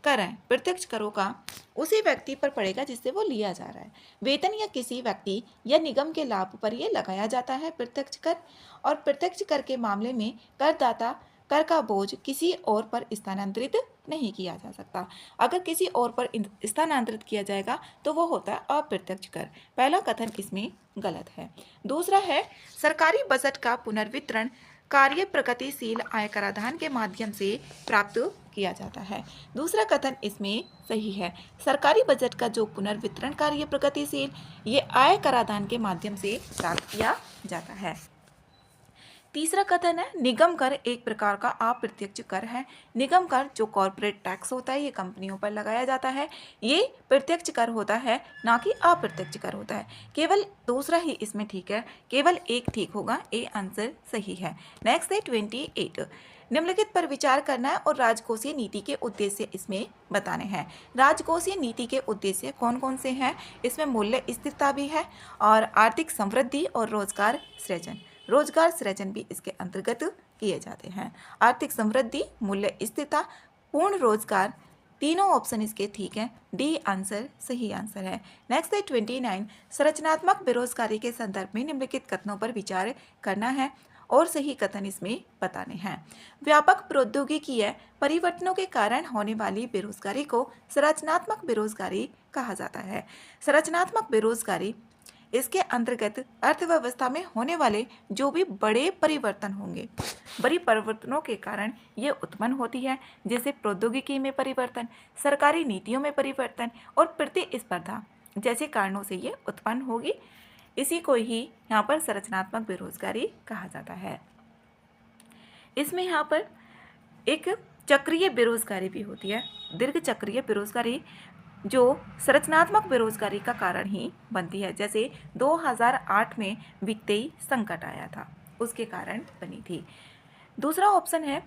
कर है, प्रत्यक्ष करों का उसी व्यक्ति पर पड़ेगा जिससे वो लिया जा रहा है। वेतन या किसी व्यक्ति या निगम के लाभ पर यह लगाया जाता है प्रत्यक्ष कर, और प्रत्यक्ष कर के मामले में करदाता कर का बोझ किसी और पर स्थानांतरित नहीं किया जा सकता। अगर किसी और पर स्थानांतरित किया जाएगा तो वो होता है अप्रत्यक्ष कर। पहला कथन इसमें गलत है। दूसरा है सरकारी बजट का पुनर्वितरण कार्य प्रगतिशील आय कराधान के माध्यम से प्राप्त किया जाता है। दूसरा कथन इसमें सही है। सरकारी बजट का जो पुनर्वितरण कार्य प्रगतिशील ये आय कराधान के माध्यम से प्राप्त किया जाता है। तीसरा कथन है निगम कर एक प्रकार का अप्रत्यक्ष कर है। निगम कर जो कॉर्पोरेट टैक्स होता है ये कंपनियों पर लगाया जाता है, ये प्रत्यक्ष कर होता है ना कि अप्रत्यक्ष कर होता है। केवल दूसरा ही इसमें ठीक है, केवल एक ठीक होगा, ए आंसर सही है। नेक्स्ट है 28। निम्नलिखित पर विचार करना है और राजकोषीय नीति के उद्देश्य इसमें बताने हैं। राजकोषीय नीति के उद्देश्य कौन कौन से हैं? इसमें मूल्य स्थिरता भी है और आर्थिक समृद्धि और रोजगार सृजन। रोजगार सृजन भी इसके अंतर्गत किए जाते हैं। आर्थिक समृद्धि, मूल्य स्थिरता, पूर्ण रोजगार, तीनों ऑप्शन इसके ठीक है, डी आंसर सही आंसर है। नेक्स्ट है 29, संरचनात्मक बेरोजगारी के संदर्भ में निम्नलिखित कथनों पर विचार करना है और सही कथन इसमें बताने हैं। व्यापक प्रौद्योगिकीय परिवर्तनों के कारण होने वाली बेरोजगारी को संरचनात्मक बेरोजगारी कहा जाता है। संरचनात्मक बेरोजगारी इसके अंतर्गत अर्थव्यवस्था में होने वाले जो भी बड़े परिवर्तन होंगे, बड़ी परिवर्तनों के कारण ये उत्पन्न होती है, जैसे प्रौद्योगिकी में परिवर्तन, सरकारी नीतियों में परिवर्तन और प्रतिस्पर्धा जैसे कारणों से ये उत्पन्न होगी। इसी को ही यहाँ पर संरचनात्मक बेरोजगारी कहा जाता है। इसमें यहाँ पर एक चक्रीय बेरोजगारी भी होती है, दीर्घ चक्रीय बेरोजगारी जो संरचनात्मक बेरोजगारी का कारण ही बनती है, जैसे 2008 में वित्तीय संकट आया था, उसके कारण बनी थी। दूसरा ऑप्शन है,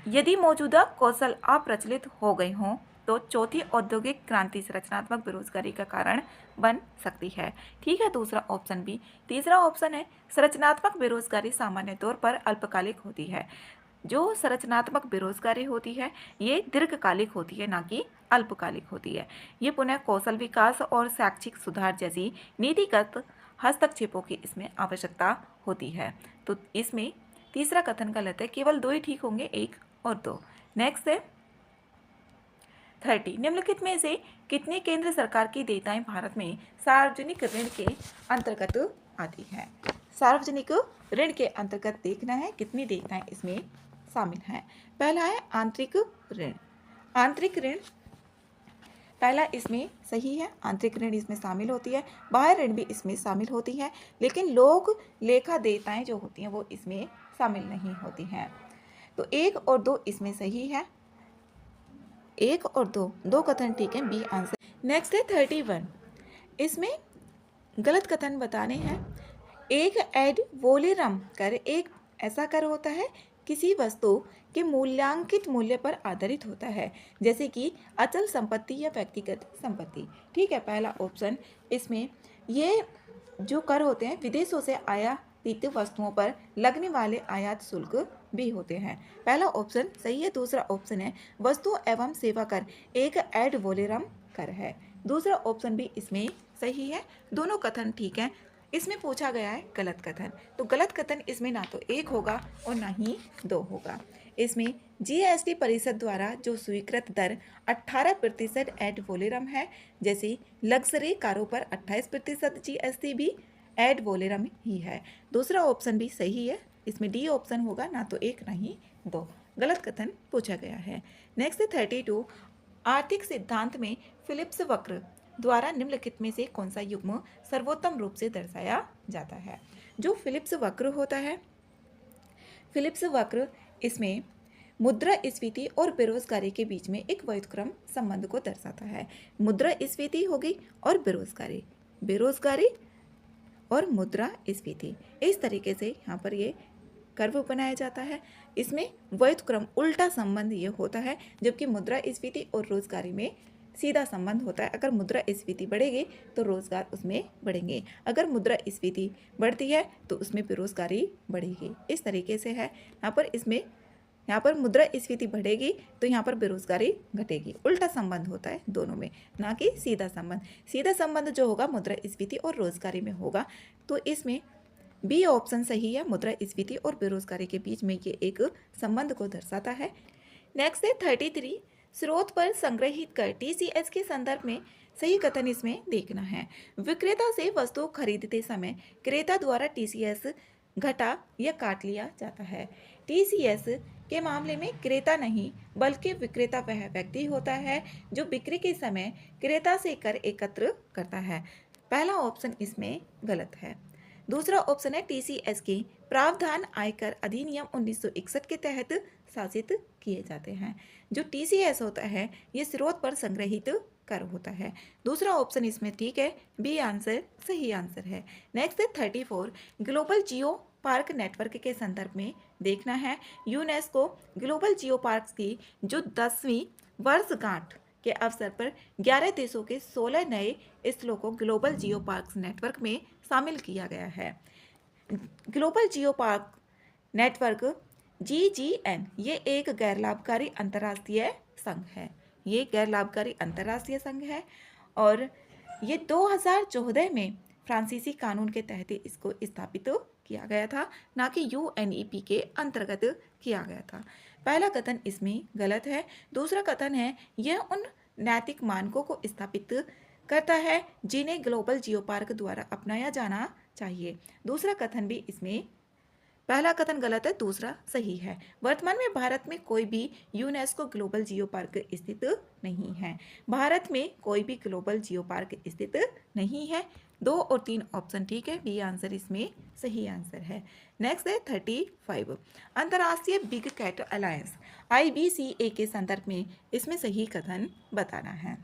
यदि मौजूदा कौशल अप्रचलित हो गए हों तो चौथी औद्योगिक क्रांति संरचनात्मक बेरोजगारी का कारण बन सकती है। ठीक है, दूसरा ऑप्शन भी। तीसरा ऑप्शन है, संरचनात्मक बेरोजगारी सामान्य तौर पर अल्पकालिक होती है। जो संरचनात्मक बेरोजगारी होती है ये दीर्घकालिक होती है, ना कि अल्पकालिक होती है। ये पुनः कौशल विकास और शैक्षिक सुधार जैसी नीतिगत हस्तक्षेपों की इसमें आवश्यकता होती है। तो इसमें तीसरा कथन गलत है, केवल 2 ही ठीक होंगे, 1 और 2। नेक्स्ट है 30, निम्नलिखित में से कितनी केंद्र सरकार की देयताएं भारत में सार्वजनिक ऋण के अंतर्गत आती है। सार्वजनिक ऋण के अंतर्गत देखना है कितनी देयताएं इसमें शामिल हैं। पहला है आंतरिक ऋण। आंतरिक ऋण पहला इसमें सही है, आंतरिक ऋण इसमें शामिल होती है, बाह्य ऋण भी इसमें शामिल होती है, लेकिन लोक लेखा देयताएं जो होती हैं वो इसमें शामिल नहीं होती हैं। तो 1 और 2 इसमें सही है, 1 और 2 कथन ठीक है, बी आंसर। नेक्स्ट है 31, इसमें गलत कथन बताने हैं। एक एड वोलेरम कर एक ऐसा कर होता है किसी वस्तु के मूल्यांकित मूल्य पर आधारित होता है, जैसे कि अचल संपत्ति या व्यक्तिगत संपत्ति। ठीक है, पहला ऑप्शन। इसमें ये जो कर होते हैं विदेशों से आयातित वस्तुओं पर लगने वाले आयात शुल्क भी होते हैं। पहला ऑप्शन सही है। दूसरा ऑप्शन है वस्तु एवं सेवा कर एक एड वोलेरम कर है। दूसरा ऑप्शन भी इसमें सही है, दोनों कथन ठीक है। इसमें पूछा गया है गलत कथन, तो गलत कथन इसमें ना तो 1 होगा और ना ही 2 होगा। इसमें जीएसटी परिषद द्वारा जो स्वीकृत दर 18% एड वोलेरम है, जैसे लग्जरी कारों पर 28% जीएसटी भी एड वोलेरम ही है। दूसरा ऑप्शन भी सही है, इसमें डी ऑप्शन होगा, ना तो 1 ना ही 2। गलत कथन पूछा गया है। नेक्स्ट है 32, आर्थिक सिद्धांत में फिलिप्स वक्र द्वारा निम्नलिखित में से कौन सा युग्म सर्वोत्तम रूप से दर्शाया जाता है। जो फिलिप्स वक्र होता है, फिलिप्स वक्र इसमें मुद्रास्फीति और बेरोजगारी के बीच में एक व्युत्क्रम संबंध को दर्शाता है। मुद्रास्फीति होगी और बेरोजगारी, बेरोजगारी और मुद्रास्फीति, इस तरीके से यहाँ पर ये कर्व बनाया जाता है। इसमें व्युत्क्रम उल्टा संबंध ये होता है, जबकि मुद्रास्फीति और रोजगारी में सीधा संबंध होता है। अगर मुद्रास्फीति बढ़ेगी तो रोजगार उसमें बढ़ेंगे, अगर मुद्रास्फीति बढ़ती है तो उसमें बेरोजगारी बढ़ेगी। इस तरीके से है यहाँ पर। इसमें यहाँ पर मुद्रास्फीति बढ़ेगी तो यहाँ पर बेरोजगारी घटेगी। उल्टा संबंध होता है दोनों में, ना कि सीधा संबंध। सीधा संबंध जो होगा मुद्रास्फीति और रोजगारी में होगा। तो इसमें बी ऑप्शन सही है, मुद्रास्फीति और बेरोजगारी के बीच में ये एक संबंध को दर्शाता है। नेक्स्ट है 33, स्रोत पर संग्रहित कर टीसीएस के संदर्भ में सही कथन इसमें देखना है। विक्रेता से वस्तु खरीदते समय क्रेता द्वारा टीसीएस घटा या काट लिया जाता है। टीसीएस के मामले में क्रेता नहीं बल्कि विक्रेता वह व्यक्ति होता है जो बिक्री के समय क्रेता से कर एकत्र करता है। पहला ऑप्शन इसमें गलत है। दूसरा ऑप्शन है टीसीएस के प्रावधान आयकर अधिनियम 1961 के तहत शासित किए जाते हैं। जो टीसीएस होता है ये स्रोत पर संग्रहित कर होता है। दूसरा ऑप्शन इसमें ठीक है, बी आंसर सही आंसर है। नेक्स्ट है 34, ग्लोबल जियो पार्क नेटवर्क के संदर्भ में देखना है। यूनेस्को ग्लोबल जियो पार्क की जो 10वीं वर्षगांठ के अवसर पर 11 देशों के 16 नए स्थलों को ग्लोबल जियो पार्क नेटवर्क में शामिल किया गया है। Global geo park network GGN ये एक गैर लाभकारी अंतर्राष्ट्रीय संघ है। ये गैर लाभकारी अंतर्राष्ट्रीय संघ है और ये 2014 में फ्रांसीसी कानून के तहत इसको स्थापित किया गया था, ना कि यूएनईपी के अंतर्गत किया गया था। पहला कथन इसमें गलत है। दूसरा कथन है यह उन नैतिक मानकों को स्थापित करता है जिन्हें ग्लोबल जियो पार्क द्वारा अपनाया जाना चाहिए। दूसरा कथन भी इसमें, पहला कथन गलत है, दूसरा सही है। वर्तमान में भारत में कोई भी यूनेस्को ग्लोबल जियो पार्क स्थित नहीं है। भारत में कोई भी ग्लोबल जियो पार्क स्थित नहीं है। 2 और 3 ऑप्शन ठीक है, बी आंसर इसमें सही आंसर है। नेक्स्ट है 35, अंतर्राष्ट्रीय बिग कैट अलायंस IBCA के संदर्भ में इसमें सही कथन बताना है।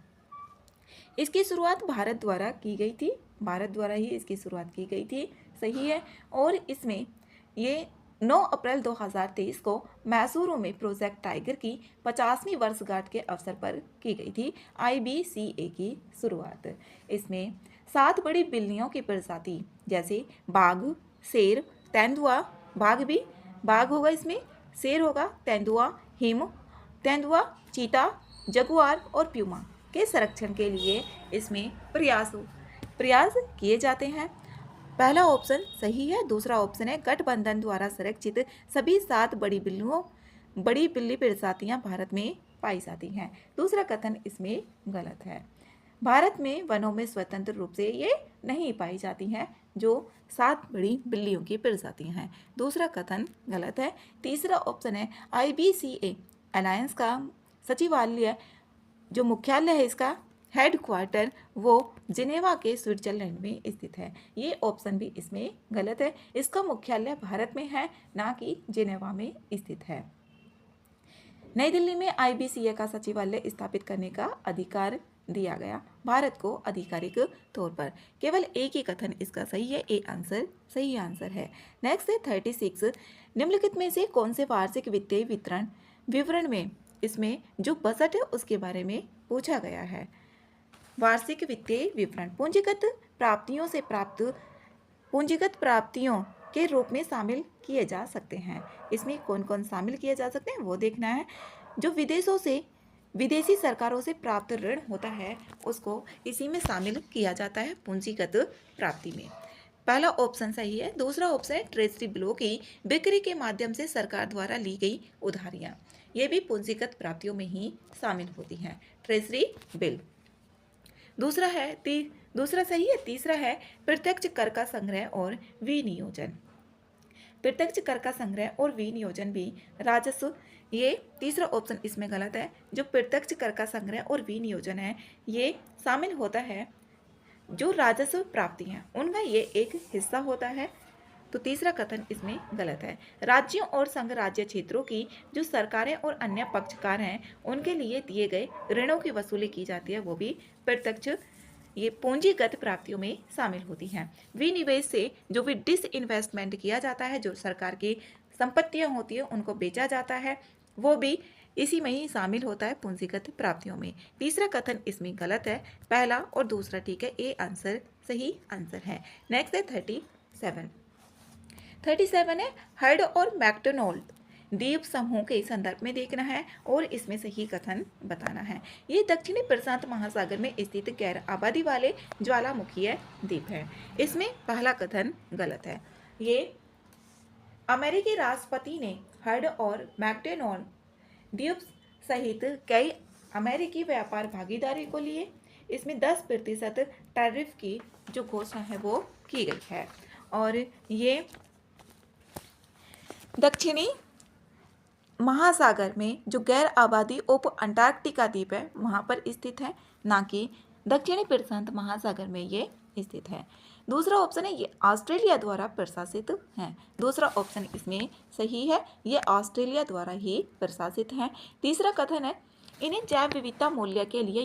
इसकी शुरुआत भारत द्वारा की गई थी, भारत द्वारा ही इसकी शुरुआत की गई थी, सही है। और इसमें ये 9 अप्रैल 2023 को मैसूरू में प्रोजेक्ट टाइगर की 50वीं वर्षगांठ के अवसर पर की गई थी IBCA की शुरुआत। इसमें 7 बड़ी बिल्लियों की प्रजाति जैसे बाघ, शेर, तेंदुआ, बाघ होगा इसमें, शेर होगा, तेंदुआ, तेंदुआ, चीता, जगुआर और प्यूमा के संरक्षण के लिए इसमें प्रयास किए जाते हैं। पहला ऑप्शन सही है। दूसरा ऑप्शन है गठबंधन द्वारा संरक्षित सभी 7 बड़ी बिल्ली प्रजातियां भारत में पाई जाती हैं। दूसरा कथन इसमें गलत है। भारत में वनों में स्वतंत्र रूप से ये नहीं पाई जाती हैं जो 7 बड़ी बिल्लियों की प्रजातियां हैं। दूसरा कथन गलत है। तीसरा ऑप्शन है IBCA अलायंस का सचिवालय, जो मुख्यालय है इसका हेडक्वार्टर, वो जिनेवा के स्विट्जरलैंड में स्थित है। ये ऑप्शन भी इसमें गलत है। इसका मुख्यालय भारत में है, ना कि जिनेवा में स्थित है। नई दिल्ली में IBCA का सचिवालय स्थापित करने का अधिकार दिया गया भारत को आधिकारिक तौर पर। केवल एक ही कथन इसका सही है, ए आंसर सही आंसर है। नेक्स्ट है 36, निम्नलिखित में से कौन से वार्षिक वित्तीय विवरण में इसमें जो बजट है उसके बारे में पूछा गया है। वार्षिक वित्तीय विवरण पूंजीगत प्राप्तियों के रूप में शामिल किए जा सकते हैं। इसमें कौन कौन शामिल किए जा सकते हैं वो देखना है। जो विदेशी सरकारों से प्राप्त ऋण होता है उसको इसी में शामिल किया जाता है, पूंजीगत प्राप्ति में। पहला ऑप्शन सही है। दूसरा ऑप्शन है ट्रेजरी बिलों की बिक्री के माध्यम से सरकार द्वारा ली गई उधारियां, ये भी पूंजीगत प्राप्तियों में ही शामिल होती हैं, ट्रेजरी बिल। दूसरा सही है। तीसरा है प्रत्यक्ष कर का संग्रह और विनियोजन। प्रत्यक्ष कर का संग्रह और विनियोजन भी राजस्व, ये तीसरा ऑप्शन इसमें गलत है। जो प्रत्यक्ष कर का संग्रह और विनियोजन है ये शामिल होता है जो राजस्व प्राप्ति हैं उनका ये एक हिस्सा होता है, तो तीसरा कथन इसमें गलत है। राज्यों और संघ राज्य क्षेत्रों की जो सरकारें और अन्य पक्षकार हैं उनके लिए दिए गए ऋणों की वसूली की जाती है, वो भी प्रत्यक्ष ये पूंजीगत प्राप्तियों में शामिल होती हैं। विनिवेश से जो भी डिसइन्वेस्टमेंट किया जाता है, जो सरकार की संपत्तियां होती है उनको बेचा जाता है, वो भी इसी में ही शामिल होता है पूंजीगत प्राप्तियों में। तीसरा कथन इसमें गलत है। पहला और दूसरा ठीक है, ए आंसर सही आंसर है। नेक्स्ट है 37 है हर्ड और मैकडोनाल्ड द्वीप समूह के संदर्भ में देखना है और इसमें सही कथन बताना है। ये दक्षिणी प्रशांत महासागर में स्थित गैर आबादी वाले ज्वालामुखीय द्वीप है। इसमें पहला कथन गलत है। ये अमेरिकी राष्ट्रपति ने हर्ड और मैकडोनाल्ड द्वीप सहित कई अमेरिकी व्यापार भागीदारी को लिए इसमें 10% टैरिफ की जो घोषणा है वो की गई है और ये दक्षिणी महासागर में जो गैर आबादी उप अंटार्कटिका द्वीप है वहाँ पर स्थित है, ना कि दक्षिणी प्रशांत महासागर में ये स्थित है। दूसरा ऑप्शन है ये ऑस्ट्रेलिया द्वारा प्रशासित है। दूसरा ऑप्शन इसमें सही है, ये ऑस्ट्रेलिया द्वारा ही प्रशासित है। तीसरा कथन है इन्हें जैव विविधता मूल्य के लिए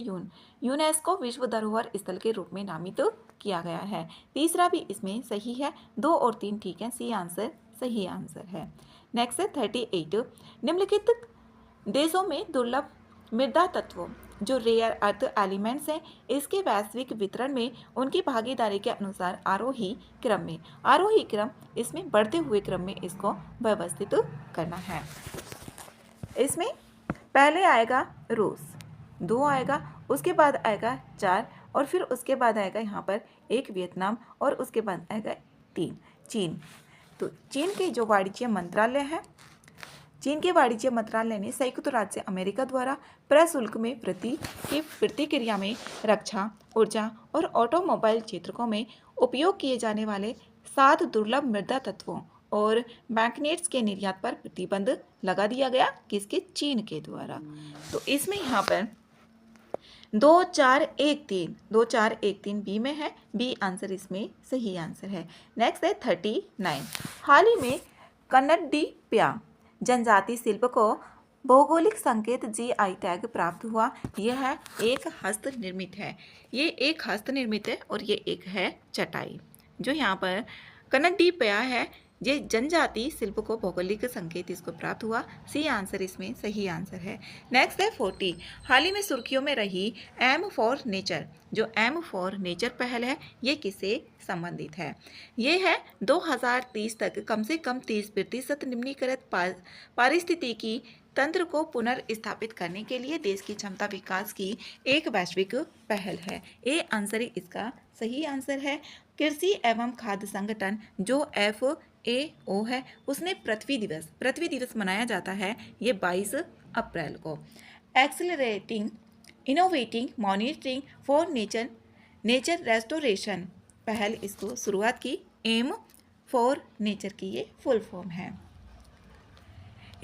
यूनेस्को विश्व धरोहर स्थल के रूप में नामित किया गया है। तीसरा भी इसमें सही है। 2 और 3 ठीक है, सी आंसर सही आंसर है। नेक्स्ट है 38, निम्नलिखित देशों में दुर्लभ मृदा तत्वों जो रेयर अर्थ एलिमेंट्स हैं इसके वैश्विक वितरण में उनकी भागीदारी के अनुसार आरोही क्रम इसमें बढ़ते हुए क्रम में इसको व्यवस्थित करना है। इसमें पहले आएगा रूस, 2 आएगा, उसके बाद आएगा 4 और फिर उसके बाद आएगा यहाँ पर 1 वियतनाम और उसके बाद आएगा 3 चीन। तो चीन के जो वाणिज्य मंत्रालय है, चीन के वाणिज्य मंत्रालय ने संयुक्त राज्य अमेरिका द्वारा प्रशुल्क में वृद्धि की प्रतिक्रिया में रक्षा, ऊर्जा और ऑटोमोबाइल क्षेत्रों में उपयोग किए जाने वाले 7 दुर्लभ मृदा तत्वों और मैग्नेट्स के निर्यात पर प्रतिबंध लगा दिया गया, किसके? चीन के द्वारा। तो इसमें यहाँ पर 2 4 1 3 बी में है, बी आंसर इसमें सही आंसर है। नेक्स्ट है 39। हाल ही में कन्नडिप्या जनजाति शिल्प को भौगोलिक संकेत GI टैग प्राप्त हुआ। यह है एक हस्त निर्मित है, ये एक हस्त निर्मित है और ये एक है चटाई। जो यहाँ पर कन्नडिप्या है, ये जनजाति शिल्प को भौगोलिक संकेत इसको प्राप्त हुआ, सी आंसर इसमें सही आंसर है। नेक्स्ट है 40। हाल ही में सुर्खियों में रही एम फॉर नेचर, जो एम फॉर नेचर पहल है, ये किससे संबंधित है? ये है 2030 तक कम से कम 30% निम्नीकृत पारिस्थितिकी तंत्र को पुनर्स्थापित करने के लिए देश की क्षमता विकास की एक वैश्विक पहल है। ए आंसर इसका सही आंसर है। कृषि एवं खाद्य संगठन जो FAO है, उसने पृथ्वी दिवस मनाया जाता है ये 22 अप्रैल को। Accelerating innovating monitoring for nature restoration पहल इसको शुरुआत की, एम फॉर नेचर की ये फुल फॉर्म है।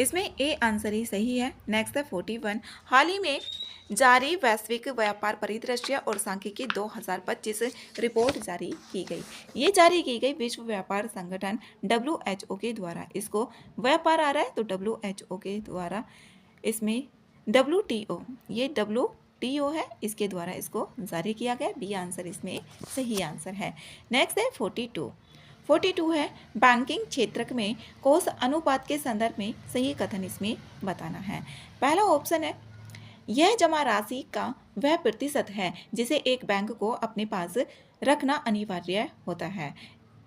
इसमें ए आंसर ही सही है। नेक्स्ट है 41। हाल ही में जारी वैश्विक व्यापार परिदृश्य और सांख्यिकी 2025 रिपोर्ट जारी की गई। ये जारी की गई विश्व व्यापार संगठन WHO के द्वारा। इसको व्यापार आ रहा है तो WHO के द्वारा, इसमें WTO, ये WTO है, इसके द्वारा इसको जारी किया गया। बी आंसर इसमें सही आंसर है। नेक्स्ट है 42 है बैंकिंग क्षेत्र में कोष अनुपात के संदर्भ में सही कथन इसमें बताना है। पहला ऑप्शन है यह जमा राशि का वह प्रतिशत है जिसे एक बैंक को अपने पास रखना अनिवार्य होता है।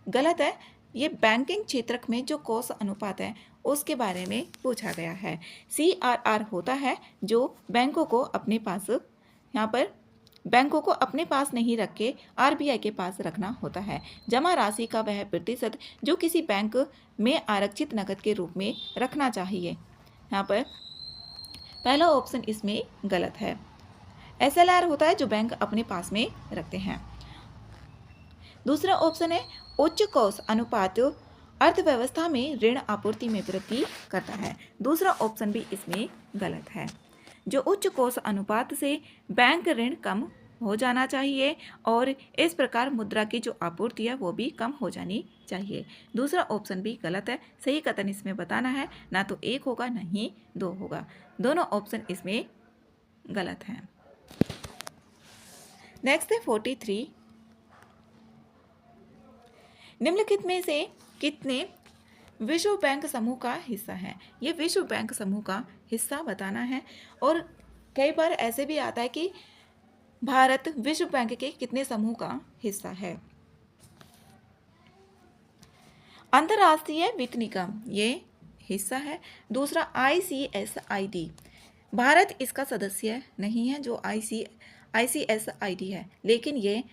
गलत है, ये बैंकिंग क्षेत्र में जो कोष अनुपात है उसके बारे में पूछा गया है। CRR होता है जो बैंकों को अपने पास, यहाँ पर बैंकों को अपने पास नहीं रख के RBI के पास रखना होता है। जमा राशि का वह प्रतिशत जो किसी बैंक में आरक्षित नकद के रूप में रखना चाहिए। यहाँ पर पहला ऑप्शन इसमें गलत है। SLR होता है जो बैंक अपने पास में रखते हैं। दूसरा ऑप्शन है उच्च कोष अनुपात अर्थव्यवस्था में ऋण आपूर्ति में वृद्धि करता है। दूसरा ऑप्शन भी इसमें गलत है। जो उच्च कोष अनुपात से बैंक ऋण कम हो जाना चाहिए और इस प्रकार मुद्रा की जो आपूर्ति है वो भी कम हो जानी चाहिए। दूसरा ऑप्शन भी गलत है। सही कथन इसमें बताना है, ना तो 1 होगा ना ही 2 होगा। दोनों ऑप्शन इसमें गलत हैं। नेक्स्ट है 43। निम्नलिखित में से कितने विश्व बैंक समूह का हिस्सा है? ये विश्व बैंक समूह का हिस्सा बताना है। और कई बार ऐसे भी आता है कि भारत विश्व बैंक के कितने समूह का हिस्सा है। अंतर्राष्ट्रीय वित्त निगम ये हिस्सा है। दूसरा ICSID, भारत इसका सदस्य नहीं है जो ICSID है, लेकिन ये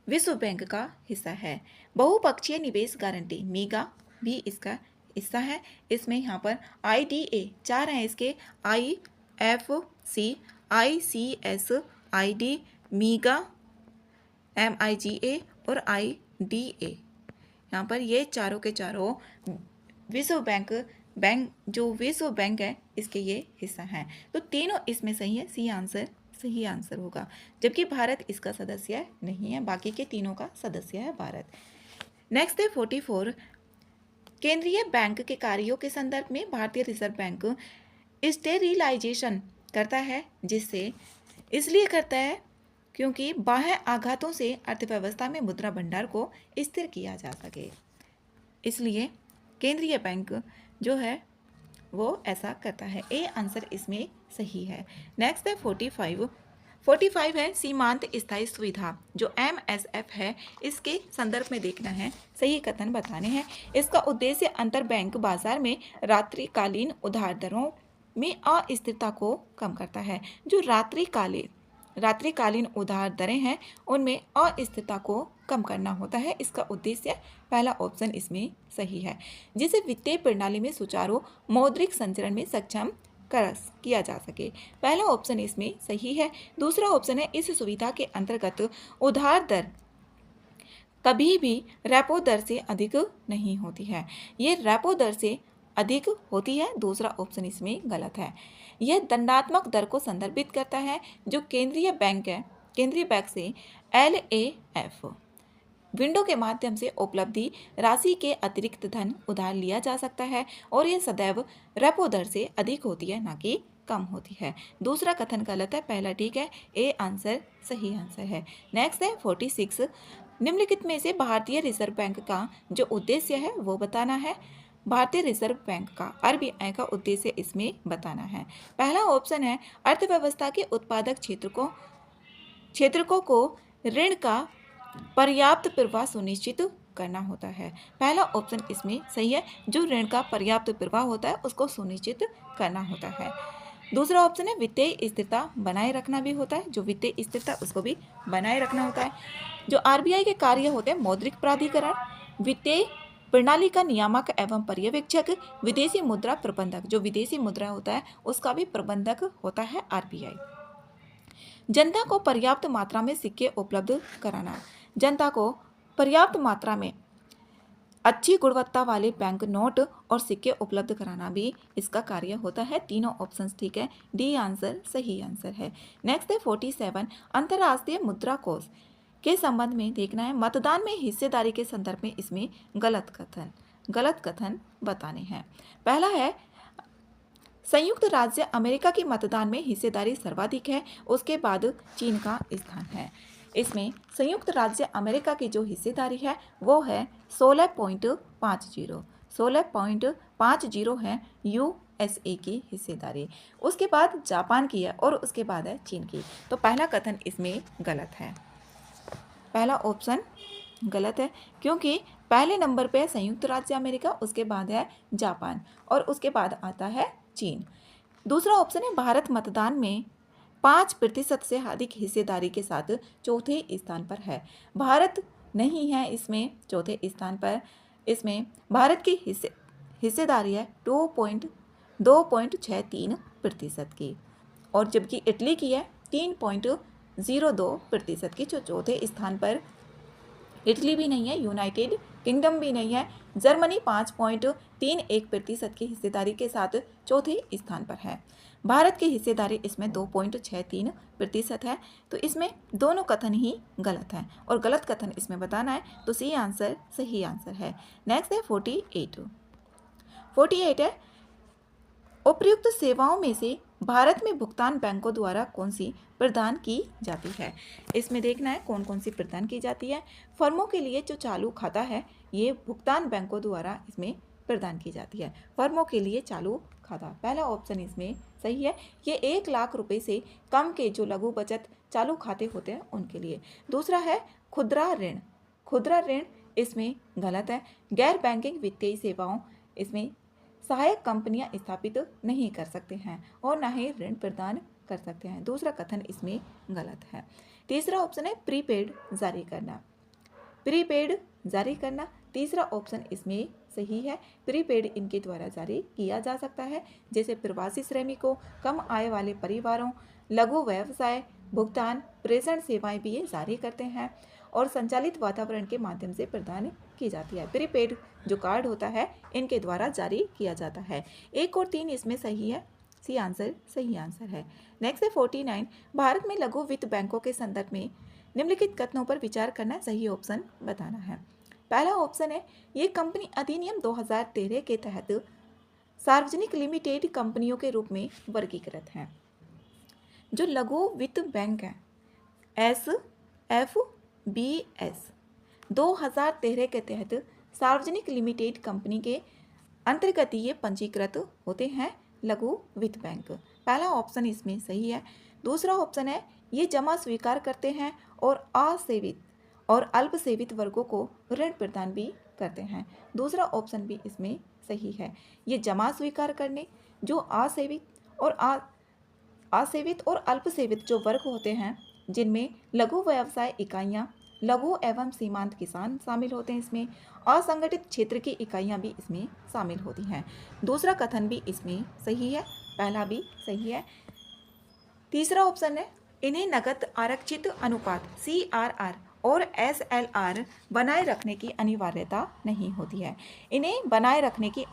विश्व बैंक का हिस्सा है। बहुपक्षीय निवेश गारंटी MIGA भी इसका हिस्सा है। इसमें यहाँ पर IDA 4 हैं इसके, IFC, ICSID, MIGA, MIGA और IDA। यहाँ पर ये चारों के चारों विश्व बैंक जो विश्व बैंक है इसके ये हिस्सा हैं। तो तीनों इसमें सही है, सी आंसर सही आंसर होगा। जबकि भारत इसका सदस्य नहीं है, बाकी के तीनों का सदस्य है भारत। नेक्स्ट है 44। केंद्रीय बैंक के कार्यों के संदर्भ में भारतीय रिजर्व बैंक स्टेरिलाइजेशन करता है, जिससे इसलिए करता है क्योंकि बाह्य आघातों से अर्थव्यवस्था में मुद्रा भंडार को स्थिर किया जा सके। इसलिए केंद्रीय बैंक जो है वो ऐसा करता है। ए आंसर इसमें सही है। नेक्स्ट है 45 है सीमांत स्थायी सुविधा जो MSF है, इसके संदर्भ में देखना है, सही कथन बताने हैं। इसका उद्देश्य अंतर बैंक बाजार में रात्रिकालीन उधार दरों में अस्थिरता को कम करता है। जो रात्रिकालीन उधार दरें हैं उनमें अस्थिरता को कम करना होता है। इसका उद्देश्य पहला ऑप्शन इसमें सही है, जिसे वित्तीय प्रणाली में सुचारू मौद्रिक संचरण में सक्षम किया जा सके। पहला ऑप्शन इसमें सही है। दूसरा ऑप्शन है, इस सुविधा के अंतर्गत उधार दर कभी भी रेपो दर से अधिक नहीं होती है। ये रेपो दर से अधिक होती है, दूसरा ऑप्शन इसमें गलत है। यह दंडात्मक दर को संदर्भित करता है जो केंद्रीय बैंक से LAF विंडो के माध्यम से उपलब्धि राशि के अतिरिक्त धन उधार लिया जा सकता है और यह सदैव रेपो दर से अधिक होती है, ना कि कम होती है। दूसरा कथन गलत है, पहला ठीक है। ए आंसर सही आंसर है। नेक्स्ट है 46, निम्नलिखित में से भारतीय रिजर्व बैंक का जो उद्देश्य है वो बताना है। भारतीय रिजर्व बैंक का RBI का उद्देश्य इसमें बताना है। पहला ऑप्शन है, अर्थव्यवस्था के उत्पादक क्षेत्रकों को ऋण का पर्याप्त प्रवाह सुनिश्चित करना होता है। पहला ऑप्शन इसमें सही है, जो ऋण का पर्याप्त प्रवाह होता है उसको सुनिश्चित करना होता है। दूसरा ऑप्शन है, वित्तीय स्थिरता बनाए रखना भी होता है, जो वित्तीय स्थिरता उसको भी बनाए रखना होता है। जो RBI के कार्य होते हैं, मौद्रिक प्राधिकरण, वित्तीय प्रणाली का नियामक एवं पर्यवेक्षक, विदेशी मुद्रा प्रबंधक, जो विदेशी मुद्रा होता है उसका भी प्रबंधक होता है RBI। जनता को पर्याप्त मात्रा में सिक्के उपलब्ध कराना, जनता को पर्याप्त मात्रा में अच्छी गुणवत्ता वाले बैंक नोट और सिक्के उपलब्ध कराना भी इसका कार्य होता है। तीनों ऑप्शंस ठीक है, डी आंसर सही आंसर है। नेक्स्ट है 47, अंतर्राष्ट्रीय मुद्रा कोष के संबंध में देखना है। मतदान में हिस्सेदारी के संदर्भ में इसमें गलत कथन बताने हैं। पहला है, संयुक्त राज्य अमेरिका की मतदान में हिस्सेदारी सर्वाधिक है, उसके बाद चीन का स्थान है। इसमें संयुक्त राज्य अमेरिका की जो हिस्सेदारी है वो है 16.50 है USA की हिस्सेदारी, उसके बाद जापान की है और उसके बाद है चीन की। तो पहला कथन इसमें गलत है, पहला ऑप्शन गलत है, क्योंकि पहले नंबर पे संयुक्त राज्य अमेरिका, उसके बाद है जापान और उसके बाद आता है चीन। दूसरा ऑप्शन है, भारत मतदान में 5% से अधिक हिस्सेदारी के साथ चौथे स्थान पर है। भारत नहीं है इसमें चौथे स्थान पर, इसमें भारत की हिस्सेदारी है 2.63% की, और जबकि इटली की है 3.02% की। जो चौथे स्थान पर इटली भी नहीं है, यूनाइटेड किंगडम भी नहीं है, जर्मनी 5.31% की हिस्सेदारी के साथ चौथे स्थान पर है। भारत की हिस्सेदारी इसमें 2.63% है। तो इसमें दोनों कथन ही गलत हैं और गलत कथन इसमें बताना है, तो सी आंसर सही आंसर है। नेक्स्ट है 48 है, उपयुक्त सेवाओं में से भारत में भुगतान बैंकों द्वारा कौन सी प्रदान की जाती है। इसमें देखना है कौन कौन सी प्रदान की जाती है। फर्मों के लिए जो चालू खाता है ये भुगतान बैंकों द्वारा इसमें प्रदान की जाती है। फर्मों के लिए चालू खाता, पहला ऑप्शन इसमें सही है। ये 1 लाख रुपए से कम के जो लघु बचत चालू खाते होते हैं उनके लिए। दूसरा है खुदरा ऋण इसमें गलत है। गैर बैंकिंग वित्तीय सेवाओं इसमें सहायक कंपनियां स्थापित नहीं कर सकते हैं और ना ही ऋण प्रदान कर सकते हैं। दूसरा कथन इसमें गलत है। तीसरा ऑप्शन है प्रीपेड जारी करना, तीसरा ऑप्शन इसमें सही है। प्रीपेड इनके द्वारा जारी किया जा सकता है, जैसे प्रवासी श्रमिकों, कम आय वाले परिवारों, लघु व्यवसाय, भुगतान प्रेषण सेवाएं भी ये जारी करते हैं और संचालित वातावरण के माध्यम से प्रदान की जाती है। प्रीपेड जो कार्ड होता है इनके द्वारा जारी किया जाता है। 1 और 3 इसमें सही है, सी आंसर सही आंसर है। नेक्स्ट है 49, भारत में लघु वित्त बैंकों के संदर्भ में निम्नलिखित कथनों पर विचार करना, सही ऑप्शन बताना है। पहला ऑप्शन है, ये कंपनी अधिनियम 2013 के तहत सार्वजनिक लिमिटेड कंपनियों के रूप में वर्गीकृत हैं। जो लघु वित्त बैंक है SFBS 2013 के तहत सार्वजनिक लिमिटेड कंपनी के अंतर्गत ये पंजीकृत होते हैं लघु वित्त बैंक। पहला ऑप्शन इसमें सही है। दूसरा ऑप्शन है, ये जमा स्वीकार करते हैं और असेवित और अल्प सेवित वर्गों को ऋण प्रदान भी करते हैं। दूसरा ऑप्शन भी इसमें सही है। ये जमा स्वीकार करने, जो असेवित और असेवित और अल्पसेवित जो वर्ग होते हैं, जिनमें लघु व्यवसाय इकाइयाँ, लघु एवं सीमांत किसान शामिल होते हैं इसमें, असंगठित क्षेत्र की इकाइयाँ भी इसमें शामिल होती हैं। दूसरा कथन भी इसमें सही है, पहला भी सही है। तीसरा ऑप्शन है, इन्हें नकद आरक्षित अनुपात CRR और SLR बनाए रखने की अनिवार्यता नहीं होती है। इन्हें बनाए रखने की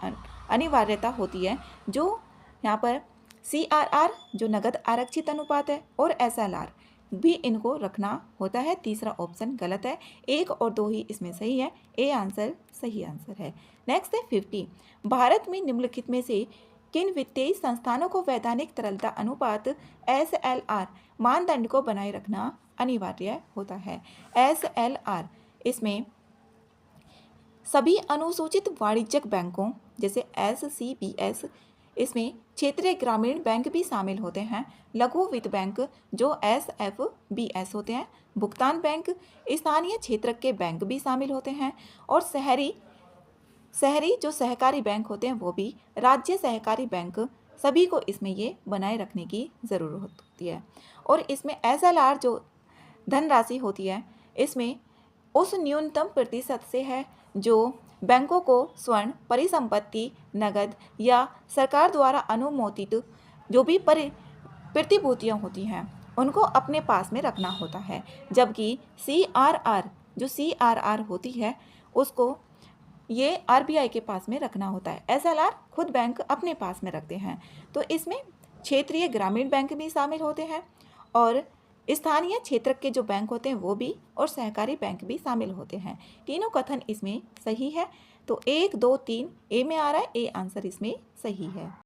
अनिवार्यता होती है, जो यहाँ पर CRR जो नकद आरक्षित अनुपात है और SLR भी इनको रखना होता है। तीसरा ऑप्शन गलत है, 1 और 2 ही इसमें सही है, ए आंसर सही आंसर है। नेक्स्ट है 50, भारत में निम्नलिखित में से किन वित्तीय संस्थानों को वैधानिक तरलता अनुपात SLR मानदंड को बनाए रखना अनिवार्य होता है। SLR इसमें सभी अनुसूचित वाणिज्यिक बैंकों जैसे SCBS, इसमें क्षेत्रीय ग्रामीण बैंक भी शामिल होते हैं, लघु वित्त बैंक जो SFBS होते हैं, भुगतान बैंक, स्थानीय क्षेत्र के बैंक भी शामिल होते हैं, और शहरी जो सहकारी बैंक होते हैं वो भी, राज्य सहकारी बैंक, सभी को इसमें ये बनाए रखने की ज़रूरत होती है। और इसमें SLR जो धनराशि होती है, इसमें उस न्यूनतम प्रतिशत से है जो बैंकों को स्वर्ण, परिसंपत्ति, नगद या सरकार द्वारा अनुमोदित जो भी प्रतिभूतियाँ होती हैं उनको अपने पास में रखना होता है। जबकि CRR होती है उसको ये RBI के पास में रखना होता है। SLR खुद बैंक अपने पास में रखते हैं। तो इसमें क्षेत्रीय ग्रामीण बैंक भी शामिल होते हैं और स्थानीय क्षेत्र के जो बैंक होते हैं वो भी, और सहकारी बैंक भी शामिल होते हैं। तीनों कथन इसमें सही है। तो 1, 2, 3 ए में आ रहा है, ए आंसर इसमें सही है।